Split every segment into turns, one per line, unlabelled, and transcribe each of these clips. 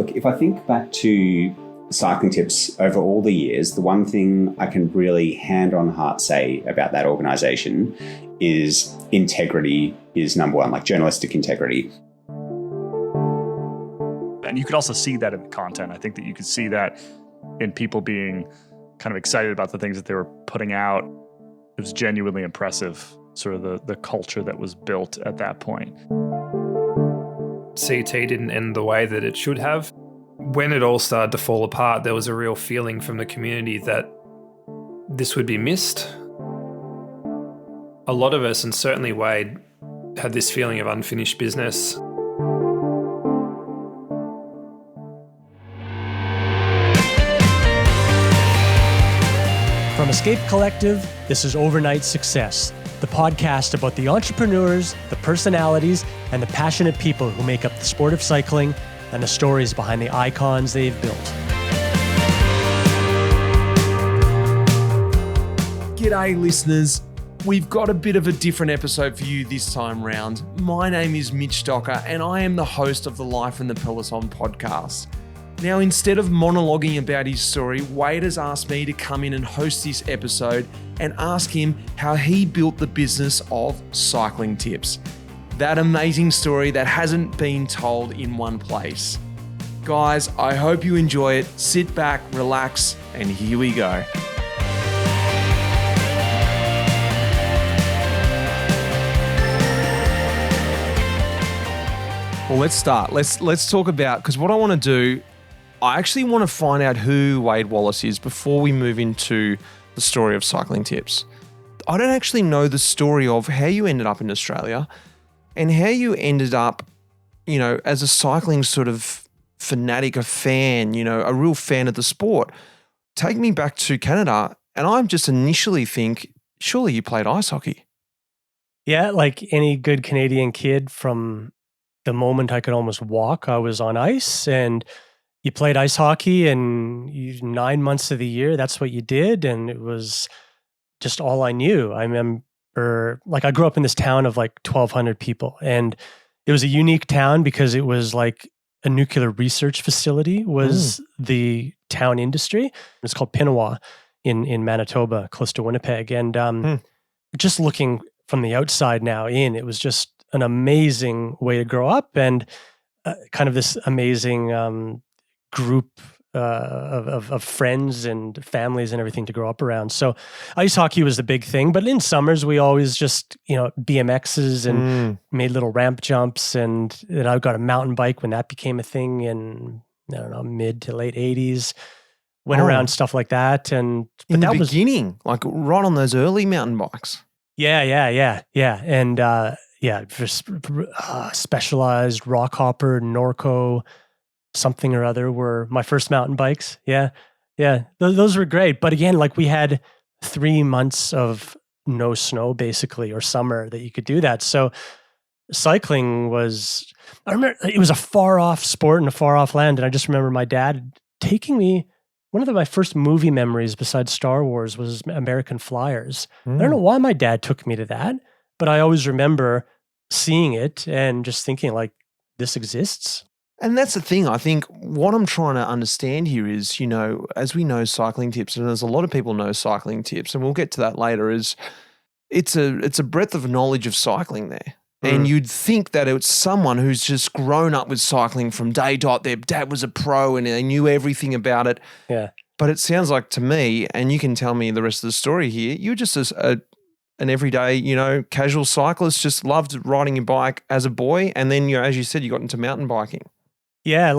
look, if I think back to Cycling Tips over all the years, the one thing I can really hand on heart say about that organisation is integrity is number one, like journalistic integrity.
And you could also see that in the content. I think that you could see that in people being kind of excited about the things that they were putting out. It was genuinely impressive, sort of the culture that was built at that point.
CT didn't end the way that it should have. When it all started to fall apart, there was a real feeling from the community that this would be missed. A lot of us, and certainly Wade, had this feeling of unfinished business.
From Escape Collective, this is Overnight Success, the podcast about the entrepreneurs, the personalities, and the passionate people who make up the sport of cycling and the stories behind the icons they've built.
G'day, listeners. We've got a bit of a different episode for you this time round. My name is Mitch Docker, and I am the host of the Life in the Peloton podcast. Now, instead of monologuing about his story, Wade has asked me to come in and host this episode and ask him how he built the business of CyclingTips. That amazing story that hasn't been told in one place. Guys, I hope you enjoy it. Sit back, relax, and here we go. Well, let's start. Let's talk about, because what I want to do, I actually want to find out who Wade Wallace is before we move into the story of Cycling Tips. I don't actually know the story of how you ended up in Australia and how you ended up, as a cycling sort of fanatic, a fan, a real fan of the sport. Take me back to Canada, and I just initially think, surely you played ice hockey.
Yeah, like any good Canadian kid, from the moment I could almost walk, I was on ice, and you played ice hockey, and 9 months of the year, that's what you did. And it was just all I knew. I remember, I grew up in this town of 1,200 people, and it was a unique town because it was like a nuclear research facility was the town industry. It's called Pinawa in Manitoba, close to Winnipeg. And just looking from the outside now in, it was just an amazing way to grow up, and kind of this amazing group of friends and families and everything to grow up around. So ice hockey was the big thing, but in summers we always just, BMXs and made little ramp jumps, and then I got a mountain bike when that became a thing in, mid to late 80s. Went around stuff like that. And
in the beginning, right on those early mountain bikes.
Yeah. And just Specialized, Rockhopper, Norco, something or other were my first mountain bikes. Yeah. Those were great. But again, we had 3 months of no snow basically, or summer, that you could do that. So cycling was, I remember it was a far off sport in a far off land. And I just remember my dad taking me, one of my first movie memories besides Star Wars was American Flyers. I don't know why my dad took me to that, but I always remember seeing it and just thinking this exists.
And that's the thing. I think what I'm trying to understand here is, as we know Cycling Tips, and there's a lot of people know Cycling Tips, and we'll get to that later, is it's a breadth of knowledge of cycling there. And you'd think that it's someone who's just grown up with cycling from day dot. Their dad was a pro and they knew everything about it.
Yeah.
But it sounds like to me, and you can tell me the rest of the story here, you're just an everyday, casual cyclist, just loved riding your bike as a boy. And then, as you said, you got into mountain biking.
Yeah,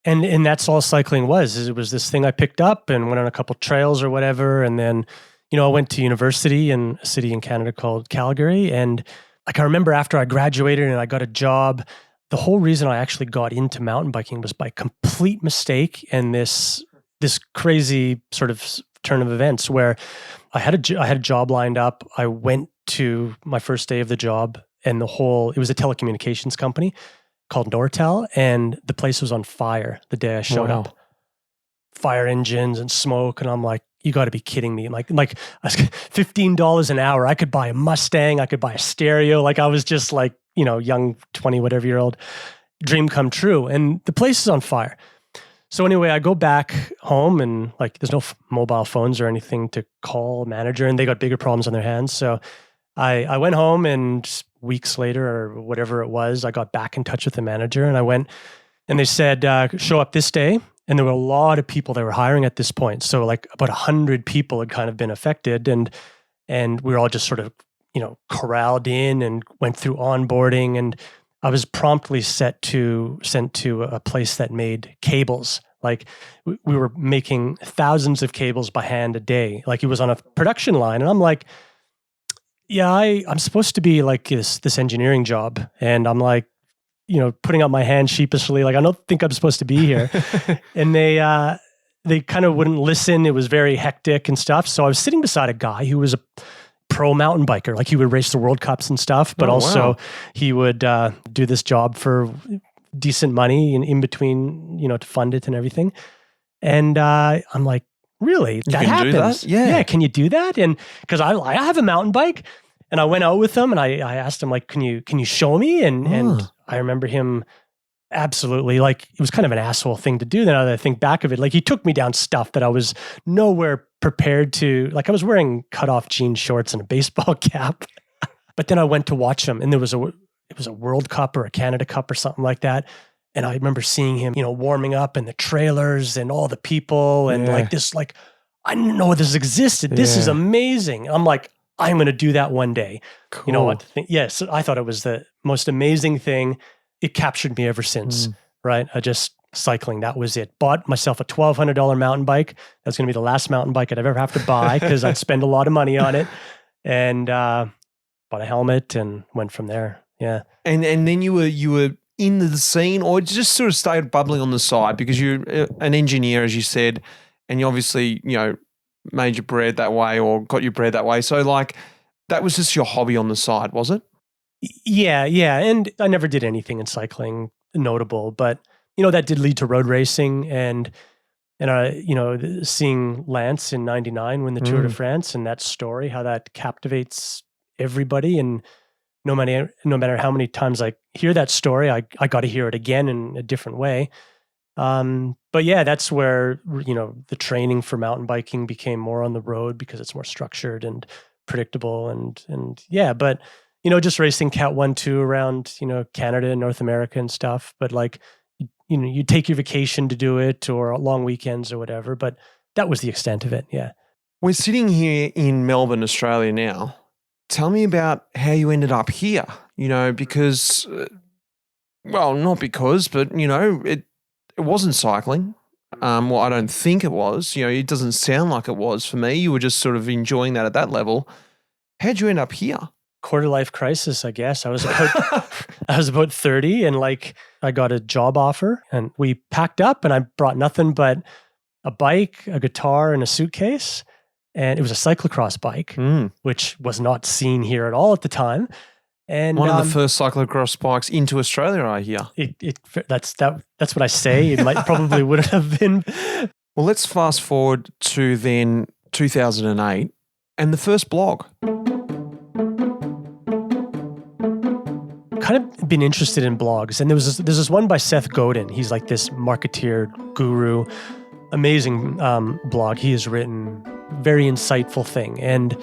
and that's all cycling was. It was this thing I picked up and went on a couple trails or whatever. And then, I went to university in a city in Canada called Calgary. And I remember after I graduated and I got a job, the whole reason I actually got into mountain biking was by complete mistake and this crazy sort of turn of events where I had a job lined up. I went to my first day of the job, and it was a telecommunications company called Nortel, and the place was on fire the day I showed up. Fire engines and smoke, and I'm like, you got to be kidding me. Like $15 an hour, I could buy a Mustang, I could buy a stereo. I was just young 20 whatever year old. dream come true. And the place is on fire. So anyway, I go back home and like there's no mobile phones or anything to call manager, and they got bigger problems on their hands. So I went home, and weeks later or whatever it was, I got back in touch with the manager, and I went and they said, show up this day. And there were a lot of people they were hiring at this point. So like about 100 people had kind of been affected, and we were all just sort of, corralled in and went through onboarding. And I was promptly sent to a place that made cables. Like we were making thousands of cables by hand a day. Like it was on a production line. And I'm like, yeah, I'm supposed to be like this engineering job. And I'm like, putting up my hand sheepishly, like, I don't think I'm supposed to be here. And they kind of wouldn't listen. It was very hectic and stuff. So I was sitting beside a guy who was a pro mountain biker. Like he would race the World Cups and stuff, but also he would do this job for decent money in between, to fund it and everything. And I'm like, really? That happens? Yeah. Can you do that? And because I have a mountain bike, and I went out with him, and I asked him, like, can you show me? And I remember him absolutely, like, it was kind of an asshole thing to do. Then I think back of it, like he took me down stuff that I was nowhere prepared to, like I was wearing cutoff jean shorts and a baseball cap. But then I went to watch him, and it was a World Cup or a Canada Cup or something like that. And I remember seeing him, warming up in the trailers and all the people and like this, like, I didn't know this existed. This is amazing. I'm like, I'm going to do that one day.
Cool.
You know what? Yes, I thought it was the most amazing thing. It captured me ever since, right? Cycling, that was it. Bought myself a $1,200 mountain bike. That's going to be the last mountain bike I'd ever have to buy because I'd spend a lot of money on it. And bought a helmet and went from there. Yeah.
And then you were in the scene, or just sort of stayed bubbling on the side because you're an engineer, as you said, and you obviously, made your bread that way or got your bread that way. So like that was just your hobby on the side, was it?
Yeah. And I never did anything in cycling notable, but that did lead to road racing and seeing Lance in 99 win the Tour de France, and that story, how that captivates everybody. And no matter how many times I hear that story, I got to hear it again in a different way. But yeah, that's where, the training for mountain biking became more on the road because it's more structured and predictable and yeah, but, just racing Cat 1, 2 around, Canada and North America and stuff. But like, you take your vacation to do it or long weekends or whatever, but that was the extent of it. Yeah.
We're sitting here in Melbourne, Australia now. Tell me about how you ended up here, because, well, not because, but, it wasn't cycling. Well, I don't think it was. It doesn't sound like it was for me. You were just sort of enjoying that at that level. How'd you end up here?
Quarter life crisis, I guess. I was about 30, and like I got a job offer, and we packed up, and I brought nothing but a bike, a guitar, and a suitcase. And it was a cyclocross bike, which was not seen here at all at the time. And
one of the first cyclocross bikes into Australia, I hear.
That's what I say. It probably would have been.
Well, let's fast forward to then 2008 and the first blog.
Kind of been interested in blogs, and there's this one by Seth Godin. He's like this marketeer guru, amazing blog he has written, very insightful thing, and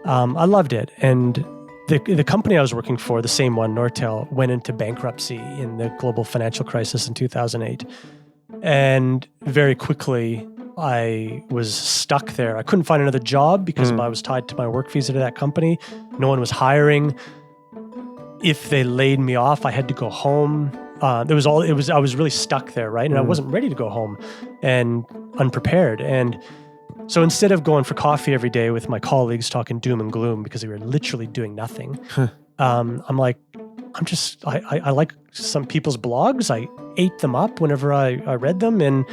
I loved it. And the company I was working for, the same one, Nortel, went into bankruptcy in the global financial crisis in 2008, and very quickly I was stuck there. I couldn't find another job because I was tied to my work visa to that company. No one was hiring. If they laid me off, I had to go home. I was really stuck there, right? And I wasn't ready to go home and unprepared. And so instead of going for coffee every day with my colleagues talking doom and gloom because they were literally doing nothing, I'm like, I like some people's blogs. I ate them up whenever I read them, and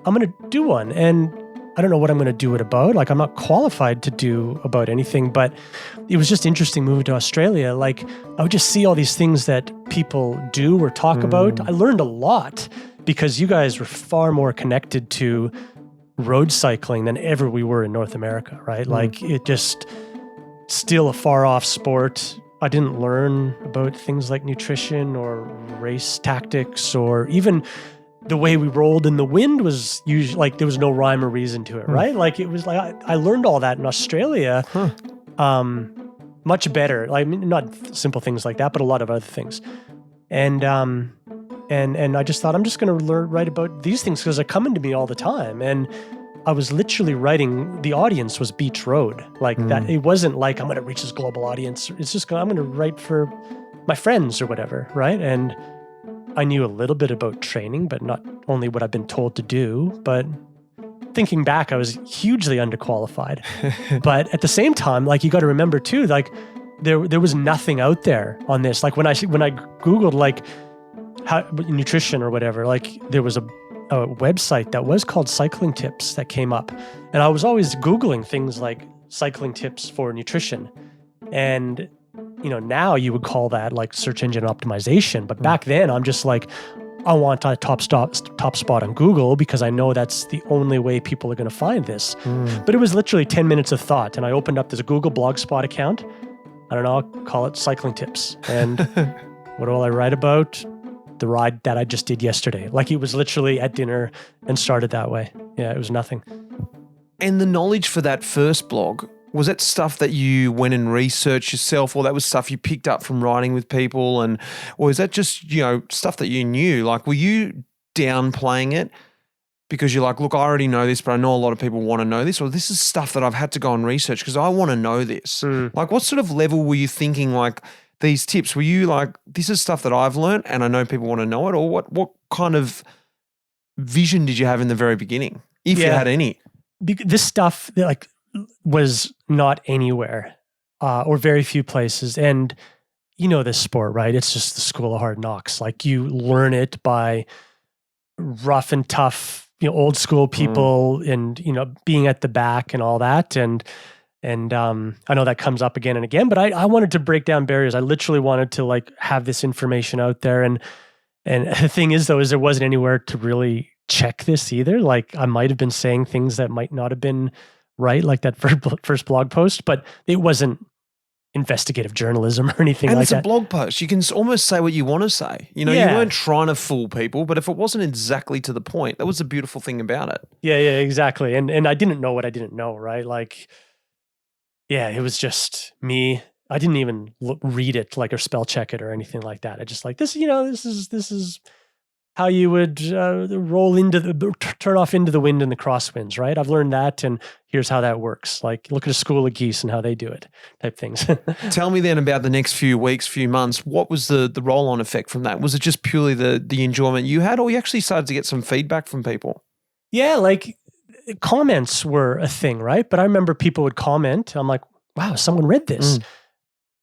I'm going to do one. And I don't know what I'm going to do it about. Like, I'm not qualified to do about anything, but it was just interesting moving to Australia. Like, I would just see all these things that people do or talk about. I learned a lot because you guys were far more connected to road cycling than ever we were in North America, right? Like, it just still a far off sport. I didn't learn about things like nutrition or race tactics, or even the way we rolled in the wind was usually like there was no rhyme or reason to it, right? Like it was like I learned all that in Australia, much better. Like, I mean, not simple things like that, but a lot of other things. And I just thought I'm just going to write about these things because they're coming to me all the time. And I was literally writing. The audience was Beach Road, like that. It wasn't like I'm going to reach this global audience. It's just I'm going to write for my friends or whatever, right? And I knew a little bit about training, but not only what I've been told to do. But thinking back, I was hugely underqualified. But at the same time, like you got to remember too, like there was nothing out there on this. Like when I Googled like how nutrition or whatever, like there was a website that was called CyclingTips that came up, and I was always Googling things like cycling tips for nutrition, and now you would call that like search engine optimization, but back then I'm just like, I want a top spot on Google because I know that's the only way people are going to find this. But it was literally 10 minutes of thought, and I opened up this Google Blogspot account. I don't know, I'll call it Cycling Tips, and what will I write about? The ride that I just did yesterday. Like it was literally at dinner and started that way. Yeah, it was nothing.
And the knowledge for that first blog, was that stuff that you went and researched yourself, or that was stuff you picked up from writing with people, or is that just, stuff that you knew? Like, were you downplaying it because you're like, look, I already know this, but I know a lot of people want to know this, or this is stuff that I've had to go and research because I want to know this? Like, what sort of level were you thinking, like, these tips? Were you like, this is stuff that I've learned and I know people want to know it? Or what kind of vision did you have in the very beginning, if you had any?
This stuff like was not anywhere or very few places. And this sport, right? It's just the school of hard knocks. Like you learn it by rough and tough, old school people and, being at the back and all that. And I know that comes up again and again, but I wanted to break down barriers. I literally wanted to like have this information out there. And the thing is though, is there wasn't anywhere to really check this either. Like I might've been saying things that might not have been right, like that first blog post, but it wasn't investigative journalism or anything
and
like
that. And
it's
a blog post. You can almost say what you want to say. You weren't trying to fool people, but if it wasn't exactly to the point, that was the beautiful thing about it.
Yeah, exactly. And I didn't know what I didn't know, right? Like, yeah, it was just me. I didn't even read it like or spell check it or anything like that. I just like this, this is how you would roll turn off into the wind and the crosswinds, right? I've learned that, and here's how that works. Like, look at a school of geese and how they do it, type things.
Tell me then about the next few weeks, few months. What was the roll-on effect from that? Was it just purely the enjoyment you had, or you actually started to get some feedback from people?
Yeah, like comments were a thing, right? But I remember people would comment. I'm like, wow, someone read this.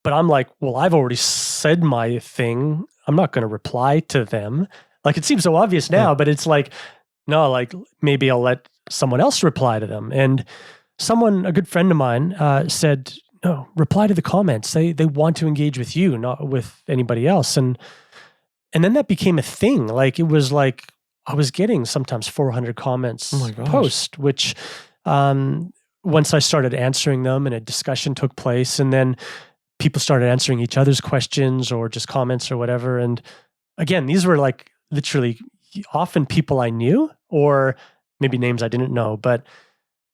But I'm like, well, I've already said my thing. I'm not going to reply to them. Like, it seems so obvious now, but it's like, no, like maybe I'll let someone else reply to them. And a good friend of mine said, no, reply to the comments. They want to engage with you, not with anybody else. And then that became a thing. Like, it was like, I was getting sometimes 400 comments post, which once I started answering them and a discussion took place, and then people started answering each other's questions or just comments or whatever. And again, these were like literally often people I knew or maybe names I didn't know, but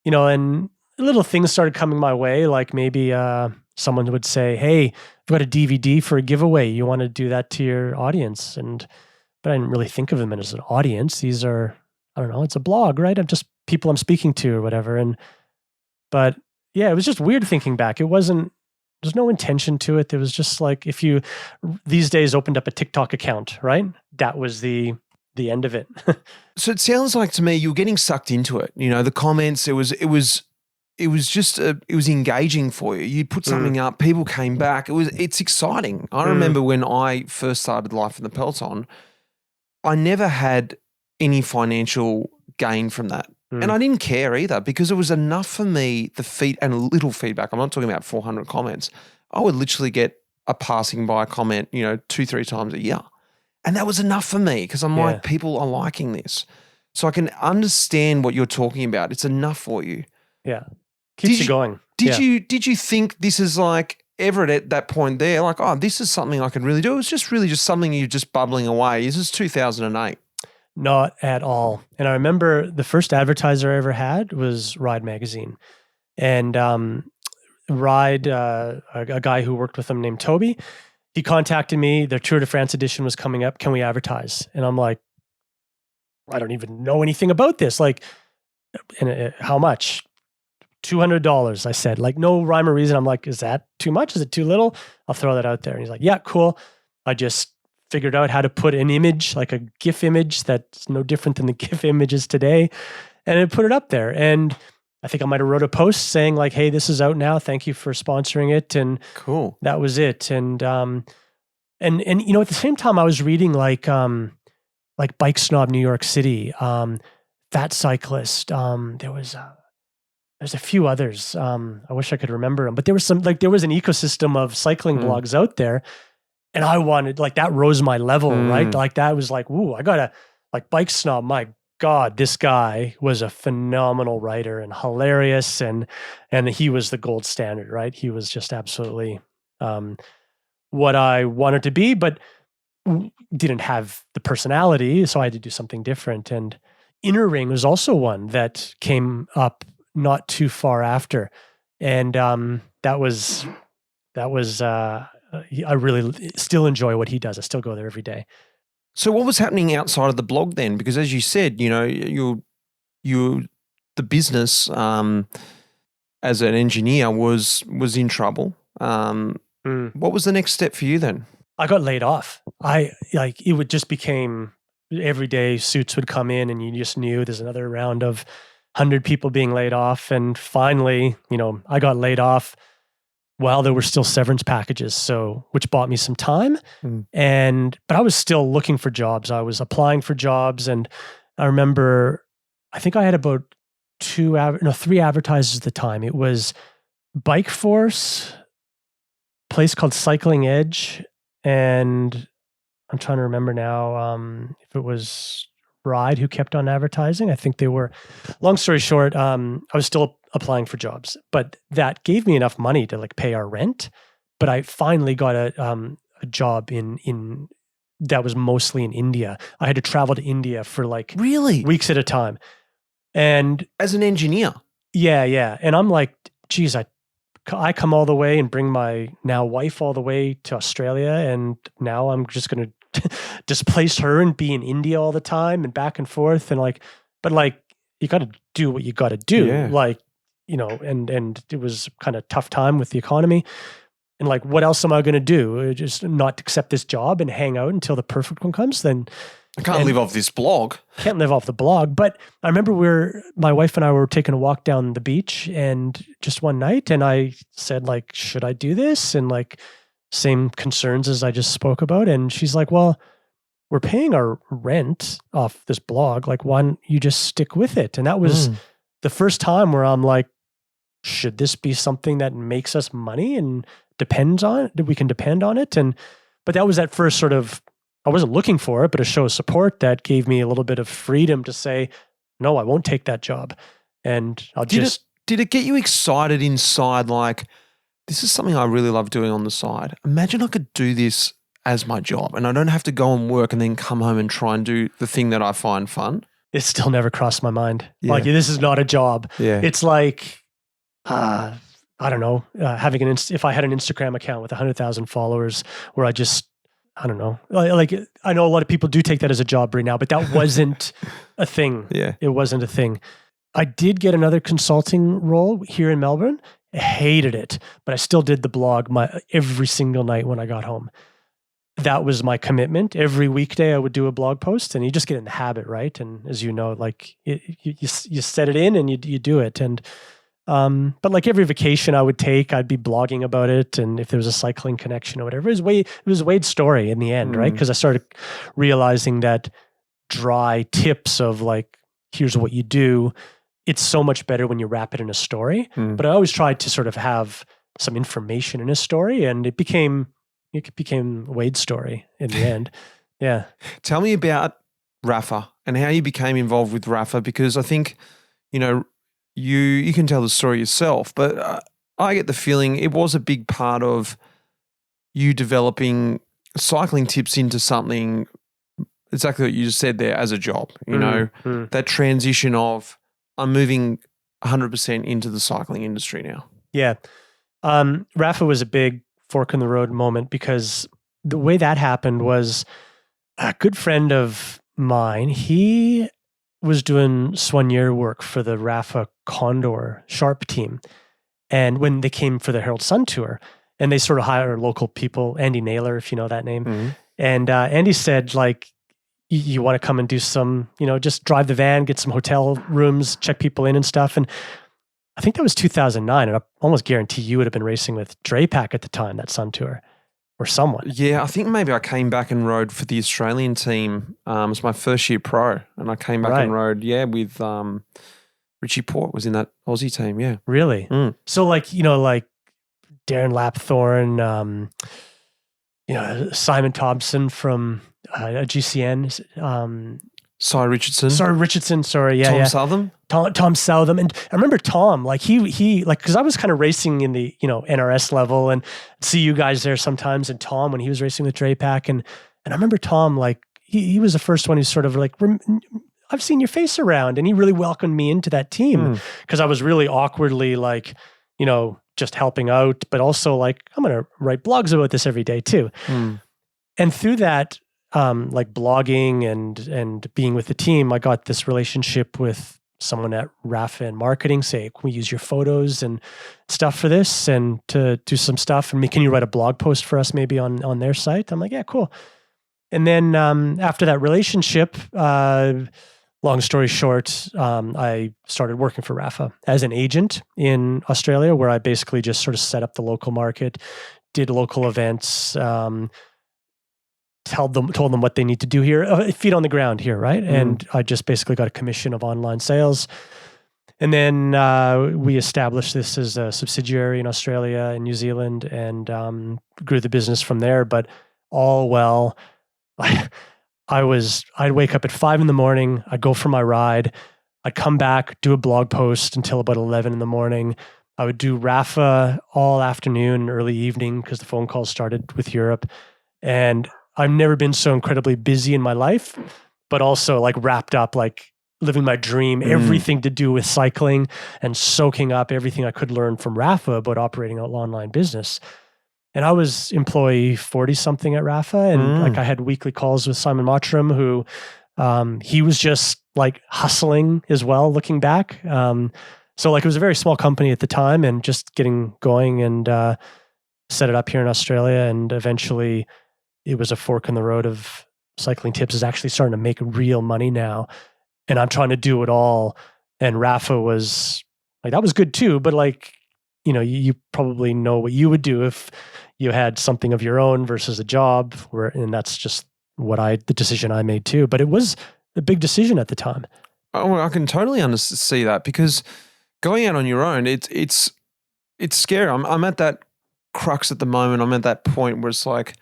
and little things started coming my way. Like maybe someone would say, hey, I've got a DVD for a giveaway. You want to do that to your audience? But I didn't really think of them as an audience. These are, I don't know, it's a blog, right? I'm just people I'm speaking to or whatever. But yeah, it was just weird thinking back. There's no intention to it. There was just like, if you these days opened up a TikTok account, right? That was the end of it.
So it sounds like to me, you were getting sucked into it. The comments, it was engaging for you. You put something up, people came back. It's exciting. I remember when I first started Life in the Peloton, I never had any financial gain from that. And I didn't care either because it was enough for me, and a little feedback. I'm not talking about 400 comments. I would literally get a passing by comment, 2-3 times a year. And that was enough for me because I'm like, people are liking this. So I can understand what you're talking about. It's enough for you.
Yeah. Keeps you going.
Did you think this is like ever at that point there, like, oh, this is something I can really do? It was just really just something you're just bubbling away. This is 2008.
Not at all. And I remember the first advertiser I ever had was Ride Magazine. And Ride, a guy who worked with them named Toby, he contacted me. Their Tour de France edition was coming up. Can we advertise? And I'm like, I don't even know anything about this. Like, and how much? $200. I said, like, no rhyme or reason. I'm like, is that too much? Is it too little? I'll throw that out there. And he's like, yeah, cool. I just figured out how to put an image, like a GIF image that's no different than the GIF images today. And I put it up there. And I think I might have wrote a post saying like, hey, this is out now. Thank you for sponsoring it. And
cool.
That was it. And you know, at the same time I was reading like Bike Snob New York City, Fat Cyclist. There's a few others. I wish I could remember them, but there was an ecosystem of cycling blogs out there. And I wanted, like, that rose my level, right? Like that was like, ooh, I gotta, like, Bike Snob, my God, this guy was a phenomenal writer and hilarious. And he was the gold standard, right? He was just absolutely what I wanted to be, but didn't have the personality. So I had to do something different. And Inner Ring was also one that came up not too far after. And that was I really still enjoy what he does. I still go there every day.
So what was happening outside of the blog then? Because as you said, you know, you the business as an engineer was in trouble. What was the next step for you then?
I got laid off. It would just became every day suits would come in and you just knew there's another round of 100 people being laid off. And finally, you know, I got laid off while there were still severance packages, so which bought me some time. But I was still looking for jobs. I was applying for jobs, and I remember, I think I had about 3 advertisers at the time. It was Bike Force, a place called Cycling Edge, and I'm trying to remember now if it was Ride who kept on advertising. I think they were. Long story short, I was still applying for jobs, but that gave me enough money to like pay our rent. But I finally got a job in that was mostly in India. I had to travel to India for like weeks at a time, and
as an engineer.
Yeah. And I'm like, geez, I come all the way and bring my now wife all the way to Australia, and now I'm just going to displace her and be in India all the time and back and forth. And like, but like, you got to do what you got to do.
Yeah.
Like, you know, and it was kind of tough time with the economy. And like, what else am I going to do? Just not accept this job and hang out until the perfect one comes? Then
I can't live off this blog.
Can't live off the blog. But I remember my wife and I were taking a walk down the beach, and just one night, and I said like, should I do this? And like, same concerns as I just spoke about. And she's like, well, we're paying our rent off this blog. Like, why don't you just stick with it? And that was the first time where I'm like, should this be something that makes us money and we can depend on it? But that was that first sort of, I wasn't looking for it, but a show of support that gave me a little bit of freedom to say, no, I won't take that job. And
Did it get you excited inside? Like, this is something I really love doing on the side. Imagine I could do this as my job and I don't have to go and work and then come home and try and do the thing that I find fun.
It still never crossed my mind. Yeah. Like, this is not a job.
Yeah.
It's like, I don't know, having if I had an Instagram account with 100,000 followers where I don't know. Like, I know a lot of people do take that as a job right now, but that wasn't a thing.
Yeah.
It wasn't a thing. I did get another consulting role here in Melbourne. I hated it, but I still did the blog every single night when I got home. That was my commitment. Every weekday I would do a blog post, and you just get in the habit, right? And as you know, like you set it in and you do it. And but like every vacation I would take, I'd be blogging about it. And if there was a cycling connection or whatever, it was Wade's story in the end, right? Because I started realizing that dry tips of like, here's what you do. It's so much better when you wrap it in a story. But I always tried to sort of have some information in a story, and it became Wade's story in the end. Yeah.
Tell me about Rafa and how you became involved with Rafa, because I think, you know, you can tell the story yourself, but I get the feeling it was a big part of you developing cycling tips into something exactly what you just said there as a job. You know, that transition of I'm moving 100% into the cycling industry now.
Yeah. Rafa was a big fork in the road moment because the way that happened was a good friend of mine. He was doing soigneur work for the Rafa Condor Sharp team. And when they came for the Herald Sun Tour, and they sort of hire local people, Andy Naylor, if you know that name. And Andy said, like, you want to come and do some, just drive the van, get some hotel rooms, check people in and stuff. And I think that was 2009. And I almost guarantee you would have been racing with Drapac at the time, that Sun Tour, or someone.
Yeah, I think maybe I came back and rode for the Australian team. It was my first year pro. And I came back and rode, with Richie Port was in that Aussie team, yeah.
Really? So like Darren Lapthorne, Simon Thompson from GCN.
Cy Richardson.
Yeah.
Southam.
Tom Southam. And I remember Tom, like he because I was kind of racing in the, NRS level and see you guys there sometimes. And Tom, when he was racing with Drapac, and I remember Tom, like he was the first one who sort of like, I've seen your face around, and he really welcomed me into that team because I was really awkwardly like, just helping out, but also like, I'm going to write blogs about this every day too. And through that, like blogging and being with the team, I got this relationship with someone at Rafa and marketing, say, can we use your photos and stuff for this and to do some stuff? And can you write a blog post for us maybe on their site? I'm like, yeah, cool. And then after that relationship, long story short, I started working for Rafa as an agent in Australia, where I basically just sort of set up the local market, did local events, told them what they need to do here, feet on the ground here, right? And I just basically got a commission of online sales. And then we established this as a subsidiary in Australia and New Zealand, and grew the business from there. But all well, I'd wake up at 5 a.m. I'd go for my ride. I'd come back, do a blog post until about 11 a.m. I would do Rafa all afternoon, early evening, because the phone calls started with Europe. And I've never been so incredibly busy in my life, but also like wrapped up, like living my dream, everything to do with cycling and soaking up everything I could learn from Rafa about operating an online business. And I was employee 40 something at Rafa. And like I had weekly calls with Simon Mottram, who he was just like hustling as well, looking back. So like it was a very small company at the time, and just getting going and set it up here in Australia. And eventually it was a fork in the road of CyclingTips is actually starting to make real money now. And I'm trying to do it all. And Rafa was like, that was good too. But like, you probably know what you would do if you had something of your own versus a job, and that's just the decision I made too. But it was a big decision at the time.
Oh, I can totally see that, because going out on your own, it's scary. I'm at that crux at the moment. I'm at that point where it's like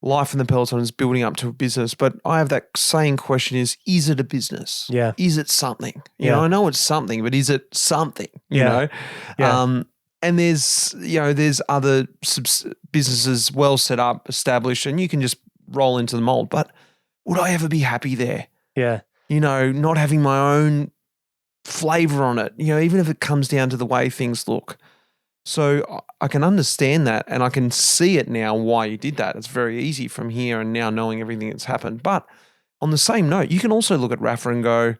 life in the peloton is building up to a business, but I have that saying question is it a business?
Yeah.
Is it something? You know, I know it's something, but is it something? You know?
Yeah.
And there's other businesses well set up, established, and you can just roll into the mold. But would I ever be happy there?
Yeah.
Not having my own flavor on it, even if it comes down to the way things look. So I can understand that, and I can see it now why you did that. It's very easy from here and now knowing everything that's happened. But on the same note, you can also look at Rafa and go,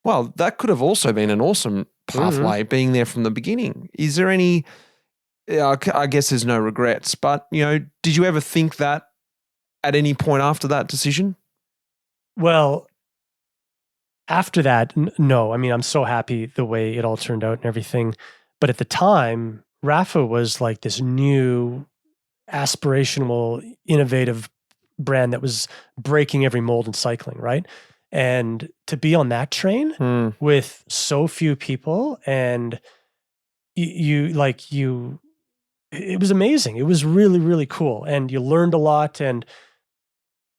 well, that could have also been an awesome pathway being there from the beginning. Is there any, I guess there's no regrets, but, did you ever think that at any point after that decision?
Well, after that, no. I mean, I'm so happy the way it all turned out and everything. But at the time, Rafa was like this new, aspirational, innovative brand that was breaking every mold in cycling, right? And to be on that train with so few people, and it was amazing. It was really, really cool. And you learned a lot.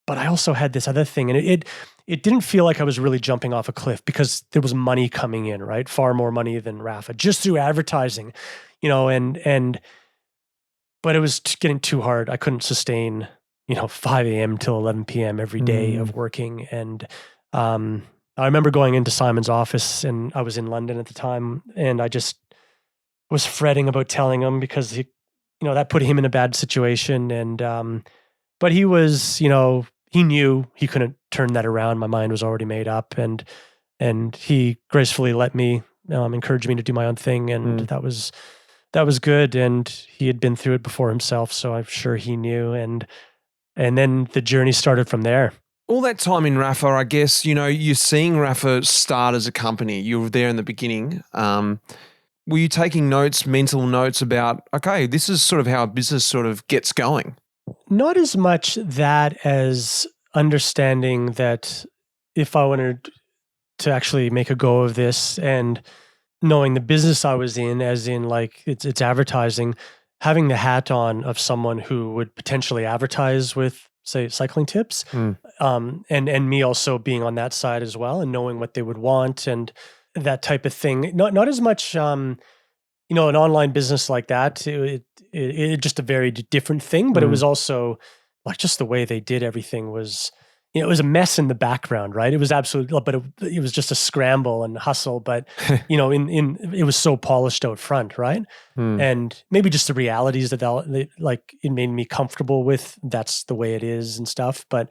But I also had this other thing, and it didn't feel like I was really jumping off a cliff because there was money coming in, right? Far more money than Rafa, just through advertising, but it was getting too hard. I couldn't sustain, 5 a.m. till 11 p.m. every day of working. And I remember going into Simon's office, and I was in London at the time, and I just was fretting about telling him because that put him in a bad situation. And but he was, he knew he couldn't turn that around. My mind was already made up, and he gracefully let me encourage me to do my own thing, and that was good. And he had been through it before himself, so I'm sure he knew. And then the journey started from there.
All that time in Rafa, I guess, you're seeing Rafa start as a company. You were there in the beginning. Were you taking mental notes about, okay, this is sort of how a business sort of gets going?
Not as much that as understanding that if I wanted to actually make a go of this, and knowing the business I was in, as in like it's advertising, having the hat on of someone who would potentially advertise with, say, CyclingTips, and me also being on that side as well, and knowing what they would want and that type of thing. Not as much, an online business like that. It just a very different thing, but it was also like just the way they did everything was, it was a mess in the background, right? It was absolutely, but it was just a scramble and hustle. But it was so polished out front, right? And maybe just the realities that it made me comfortable with. That's the way it is and stuff. But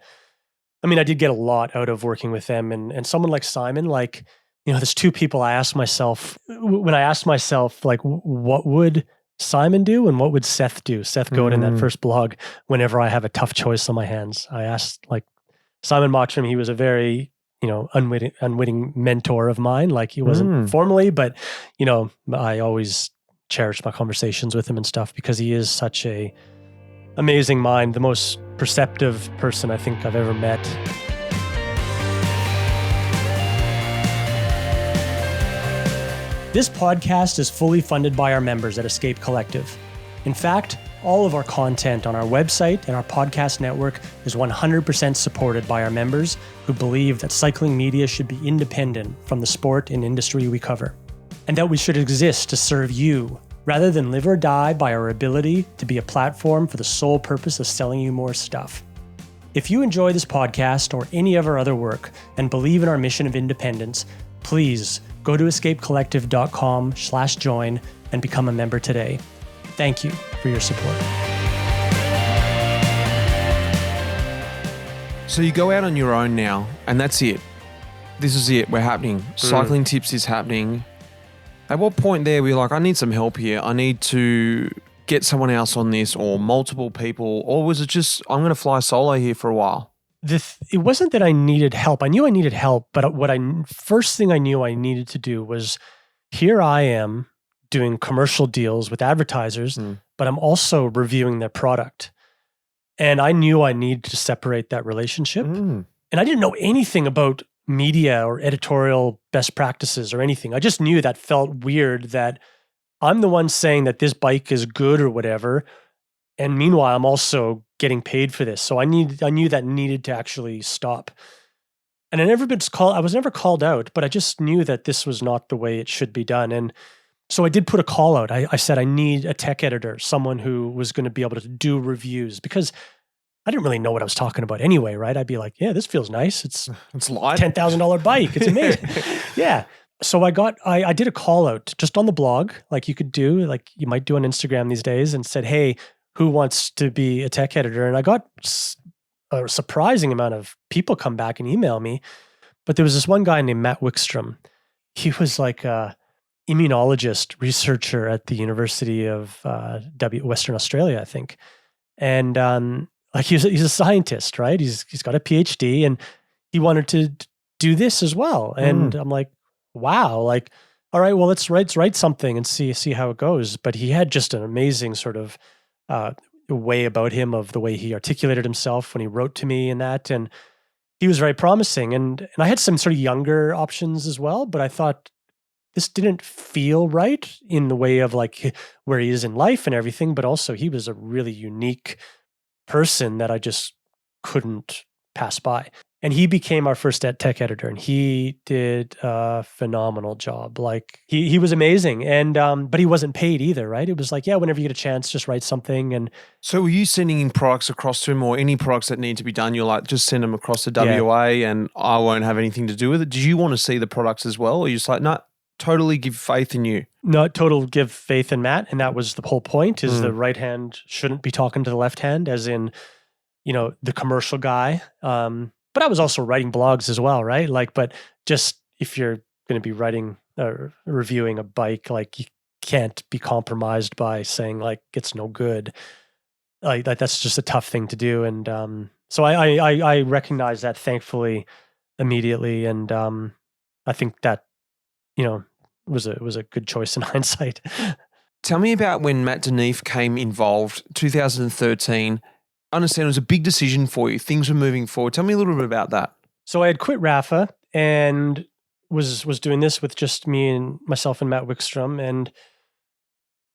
I mean, I did get a lot out of working with them, and someone like Simon, like, there's two people I asked myself when I asked myself, like, what would Simon do and what would Seth do? Seth Godin, that first blog, whenever I have a tough choice on my hands, I asked, like, Simon Mottram. He was a very, unwitting mentor of mine. Like, he wasn't formally, but, I always cherish my conversations with him and stuff because he is such a amazing mind, the most perceptive person I think I've ever met. This podcast is fully funded by our members at Escape Collective. In fact, all of our content on our website and our podcast network is 100% supported by our members who believe that cycling media should be independent from the sport and industry we cover, and that we should exist to serve you rather than live or die by our ability to be a platform for the sole purpose of selling you more stuff. If you enjoy this podcast or any of our other work and believe in our mission of independence, please go to escapecollective.com/join and become a member today. Thank you for your support.
So you go out on your own now, and that's it. This is it. We're happening. CyclingTips is happening. At what point there were you like, I need some help here. I need to get someone else on this, or multiple people, or was it just, I'm going to fly solo here for a while?
It wasn't that I needed help. I knew I needed help, but first thing I knew I needed to do was, here I am doing commercial deals with advertisers, but I'm also reviewing their product. And I knew I needed to separate that relationship. And I didn't know anything about media or editorial best practices or anything. I just knew that felt weird, that I'm the one saying that this bike is good or whatever. And meanwhile, I'm also getting paid for this. So I knew that needed to actually stop. And I was never called out, but I just knew that this was not the way it should be done. And so I did put a call out. I said, I need a tech editor, someone who was going to be able to do reviews, because I didn't really know what I was talking about anyway, right? I'd be like, yeah, this feels nice. It's
light.
$10,000 bike. It's amazing. Yeah. So I did a call out just on the blog, like you could do, like you might do on Instagram these days, and said, hey, who wants to be a tech editor? And I got a surprising amount of people come back and email me. But there was this one guy named Matt Wickstrom. He was like a immunologist researcher at the University of Western Australia, I think. And like he's a scientist, right? He's got a PhD, and he wanted to do this as well. And I'm like, wow, like, all right, well, let's write something and see how it goes. But he had just an amazing sort of way about him, of the way he articulated himself when he wrote to me and that. And he was very promising. And I had some sort of younger options as well, but I thought this didn't feel right in the way of like where he is in life and everything, but also he was a really unique person that I just couldn't pass by. And he became our first tech editor, and he did a phenomenal job. Like he was amazing, and but he wasn't paid either, right? It was like, yeah, whenever you get a chance, just write something. And
So were you sending in products across to him, or any products that need to be done? You're like, just send them across to WA, and I won't have anything to do with it. Did you want to see the products as well, or you just like, no, totally give faith in you?
No, total give faith in Matt, and that was the whole point. Is the right hand shouldn't be talking to the left hand, as in, the commercial guy. But I was also writing blogs as well, right? Like, but just if you're going to be writing or reviewing a bike, like you can't be compromised by saying like it's no good. Like that's just a tough thing to do. And so I recognize that, thankfully, immediately, and I think that was a good choice in hindsight.
Tell me about when Matt Deneef came involved, 2013. I understand it was a big decision for you. Things were moving forward. Tell me a little bit about that.
So I had quit Rafa and was doing this with just me and myself and Matt Wickstrom. And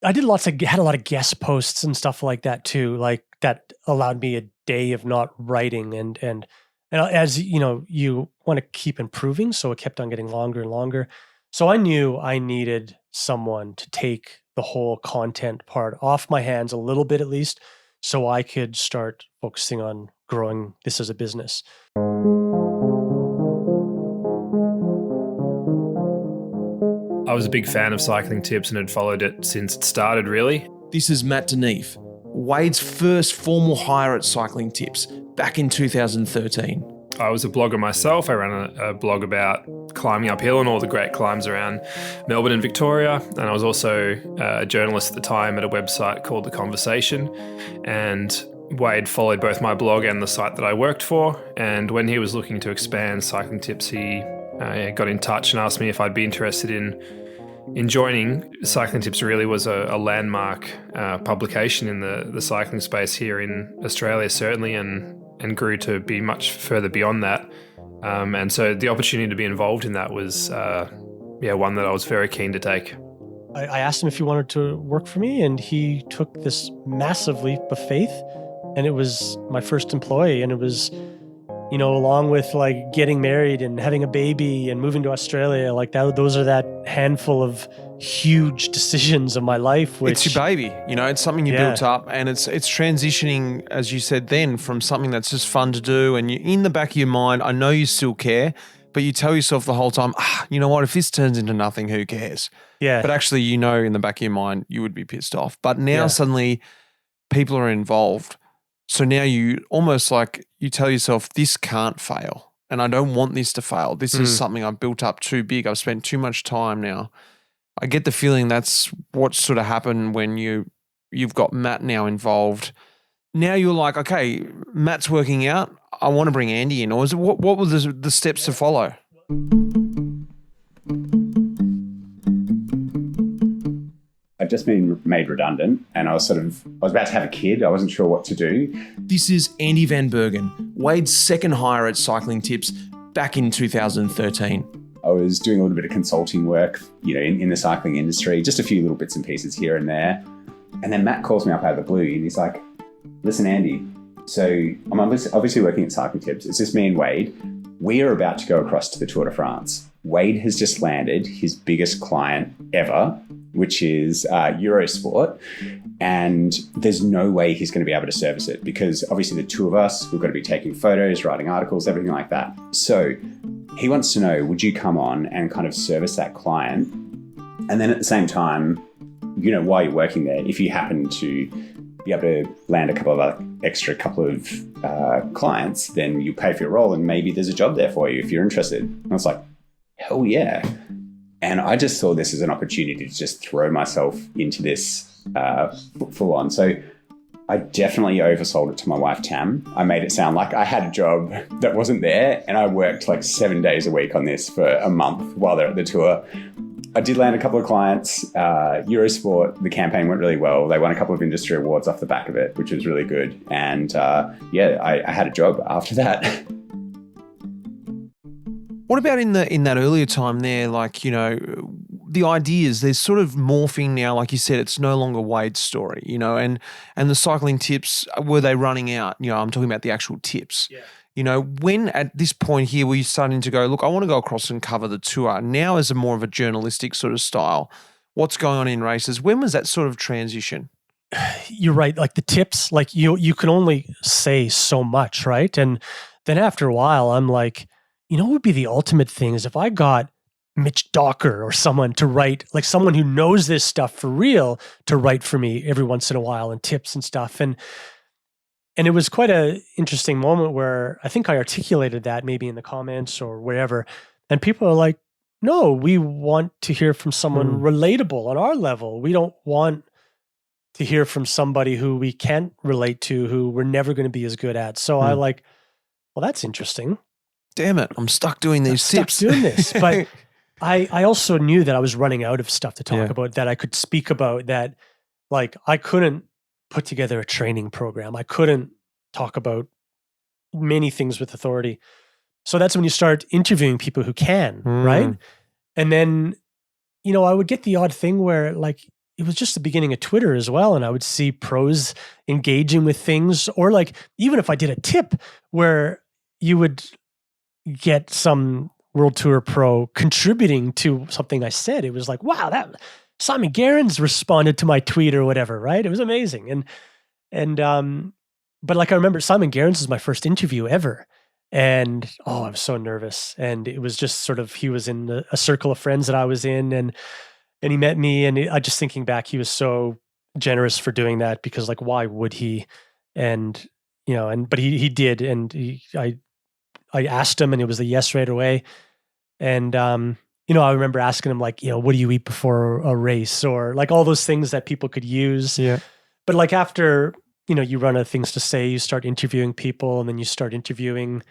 I did had a lot of guest posts and stuff like that too. Like that allowed me a day of not writing. And as you want to keep improving. So it kept on getting longer and longer. So I knew I needed someone to take the whole content part off my hands a little bit, at least, so I could start focusing on growing this as a business.
I was a big fan of CyclingTips and had followed it since it started, really.
This is Matt Deneef, Wade's first formal hire at CyclingTips back in 2013.
I was a blogger myself. I ran a blog about climbing uphill and all the great climbs around Melbourne and Victoria. And I was also a journalist at the time at a website called The Conversation. And Wade followed both my blog and the site that I worked for. And when he was looking to expand CyclingTips, he got in touch and asked me if I'd be interested in joining. CyclingTips really was a landmark publication in the cycling space here in Australia, certainly, and grew to be much further beyond that. And so the opportunity to be involved in that was, one that I was very keen to take.
I asked him if he wanted to work for me, and he took this massive leap of faith. And it was my first employee, and it was, along with like getting married and having a baby and moving to Australia, like that, those are that handful of huge decisions of my life. Which,
it's your baby, it's something you built up, and it's transitioning, as you said then, from something that's just fun to do. And you, in the back of your mind, I know you still care, but you tell yourself the whole time, you know what, if this turns into nothing, who cares?
Yeah.
But actually, in the back of your mind, you would be pissed off. But now suddenly people are involved. So now you almost like you tell yourself, this can't fail, and I don't want this to fail. This is something I've built up too big. I've spent too much time now. I get the feeling that's what sort of happened when you've got Matt now involved. Now you're like, okay, Matt's working out. I want to bring Andy in. Or is it, what were the steps to follow?
I'd just been made redundant, and I was about to have a kid. I wasn't sure what to do.
This is Andy Van Bergen, Wade's second hire at CyclingTips back in 2013.
I was doing a little bit of consulting work, in the cycling industry, just a few little bits and pieces here and there. And then Matt calls me up out of the blue, and he's like, listen, Andy, so I'm obviously working at CyclingTips. It's just me and Wade. We are about to go across to the Tour de France. Wade has just landed his biggest client ever, which is Eurosport. And there's no way he's going to be able to service it, because obviously the two of us, we've got to be taking photos, writing articles, everything like that. So he wants to know, would you come on and kind of service that client? And then at the same time, while you're working there, if you happen to be able to land a couple of clients, then you pay for your role, and maybe there's a job there for you if you're interested. And I was like, hell yeah. And I just saw this as an opportunity to just throw myself into this full on. So I definitely oversold it to my wife, Tam. I made it sound like I had a job that wasn't there, and I worked like 7 days a week on this for a month while they're at the tour. I did land a couple of clients. Eurosport, the campaign went really well. They won a couple of industry awards off the back of it, which was really good. And I had a job after that.
What about in that earlier time there, the ideas, there's sort of morphing now, like you said, it's no longer Wade's story, and the CyclingTips, were they running out? I'm talking about the actual tips.
Yeah.
when at this point here were you starting to go, look, I want to go across and cover the tour now as a more of a journalistic sort of style? What's going on in races? When was that sort of transition?
You're right. Like the tips, like you can only say so much, right? And then after a while, I'm like, what would be the ultimate thing is if I got Mitch Docker or someone to write, like someone who knows this stuff for real, to write for me every once in a while and tips and stuff. And it was quite a interesting moment where I think I articulated that maybe in the comments or wherever. And people are like, no, we want to hear from someone relatable on our level. We don't want to hear from somebody who we can't relate to, who we're never going to be as good at. So I like, well, that's interesting.
Damn it. I'm stuck doing these tips.
Stuck doing this. But I also knew that I was running out of stuff to talk about, that I could speak about, that like I couldn't put together a training program. I couldn't talk about many things with authority. So that's when you start interviewing people who can, right? And then, I would get the odd thing where like, it was just the beginning of Twitter as well. And I would see pros engaging with things, or like, even if I did a tip where you would get some World Tour pro contributing to something I said, it was like, wow, that Simon Gerrans responded to my tweet or whatever, right? It was amazing. But like, I remember Simon Gerrans was my first interview ever. And, I was so nervous. And it was just sort of, he was in a circle of friends that I was in, and he met me, and I just thinking back, he was so generous for doing that, because like, why would he? And, but he did. And I asked him, and it was a yes right away. And, I remember asking him like, what do you eat before a race, or like all those things that people could use.
Yeah.
But like after, you run out of things to say, you start interviewing people, and then you start interviewing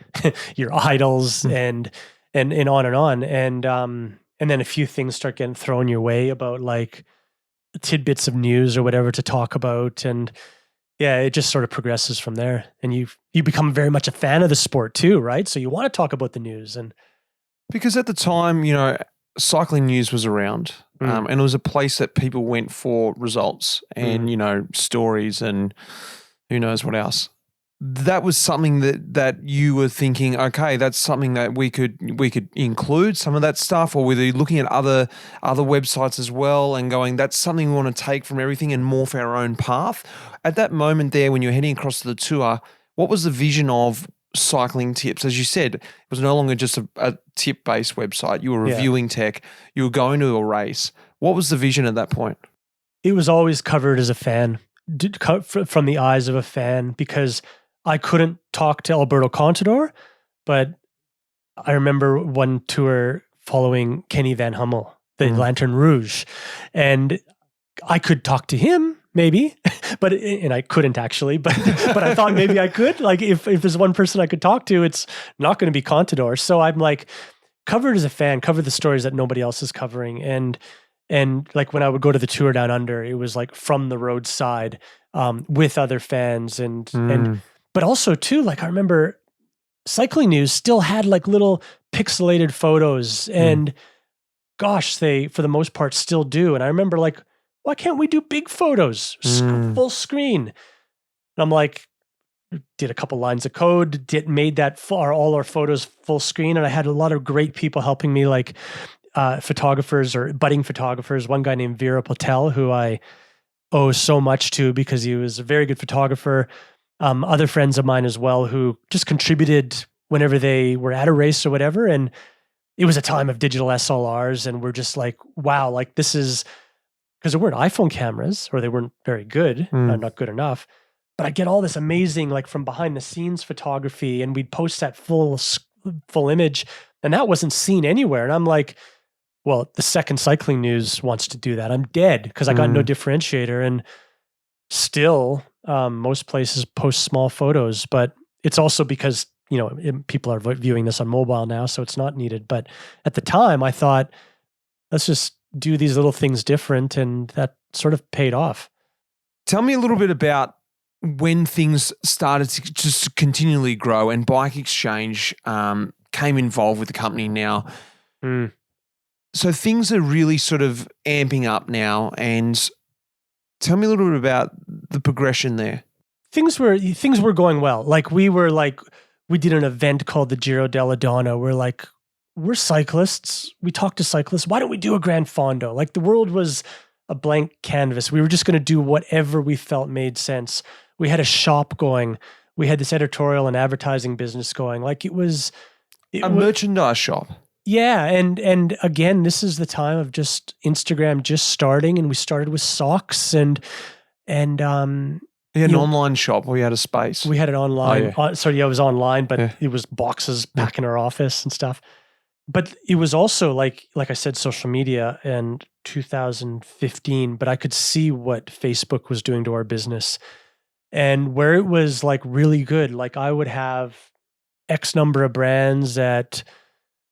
your idols and on and on. And then a few things start getting thrown your way about like tidbits of news or whatever to talk about. And yeah, it just sort of progresses from there. And you become very much a fan of the sport too, right? So you want to talk about the news. And
because at the time, cycling news was around, and it was a place that people went for results and, stories and who knows what else. That was something that you were thinking, okay, that's something that we could include some of that stuff, or were you looking at other websites as well and going, that's something we want to take from everything and morph our own path? At that moment there, when you're heading across to the tour, what was the vision of CyclingTips? As you said, it was no longer just a tip-based website. You were reviewing tech. You were going to a race. What was the vision at that point?
It was always covered as a fan, from the eyes of a fan, because I couldn't talk to Alberto Contador, but I remember one tour following Kenny Van Hummel, the Lantern Rouge, and I could talk to him maybe, and I couldn't actually, but I thought maybe I could. Like if there's one person I could talk to, it's not going to be Contador. So I'm like, covered as a fan, cover the stories that nobody else is covering, and like when I would go to the Tour Down Under, it was like from the roadside with other fans, and but also too, like I remember Cycling News still had like little pixelated photos, and gosh, they for the most part still do. And I remember like, why can't we do big photos, full screen? And I'm like, did a couple lines of code, made that all our photos full screen, and I had a lot of great people helping me, like photographers or budding photographers. One guy named Veera Patel, who I owe so much to because he was a very good photographer. Other friends of mine as well who just contributed whenever they were at a race or whatever. And it was a time of digital SLRs, and we're just like, wow, like this is, because there weren't iPhone cameras, or they weren't very good, not good enough. But I'd get all this amazing, like from behind the scenes photography, and we'd post that full image, and that wasn't seen anywhere. And I'm like, well, the second Cycling News wants to do that, I'm dead, because I got no differentiator. And still, most places post small photos, but it's also because, people are viewing this on mobile now, so it's not needed. But at the time, I thought, let's just do these little things different, and that sort of paid off.
Tell me a little bit about when things started to just continually grow and Bike Exchange came involved with the company now. So things are really sort of amping up now, and tell me a little bit about the progression there.
Things were going well. Like we we did an event called the Giro della Donna. We're like, we're cyclists. We talk to cyclists. Why don't we do a Gran Fondo? Like the world was a blank canvas. We were just going to do whatever we felt made sense. We had a shop going. We had this editorial and advertising business going. Like it was
a merchandise shop.
Yeah. And again, this is the time of just Instagram just starting, and we started with socks and
you had an online shop, or you had a space?
We had it online.
Oh, yeah.
It was online, but it was boxes back in our office and stuff. But it was also like I said, social media in 2015, but I could see what Facebook was doing to our business, and where it was like really good. Like I would have X number of brands at,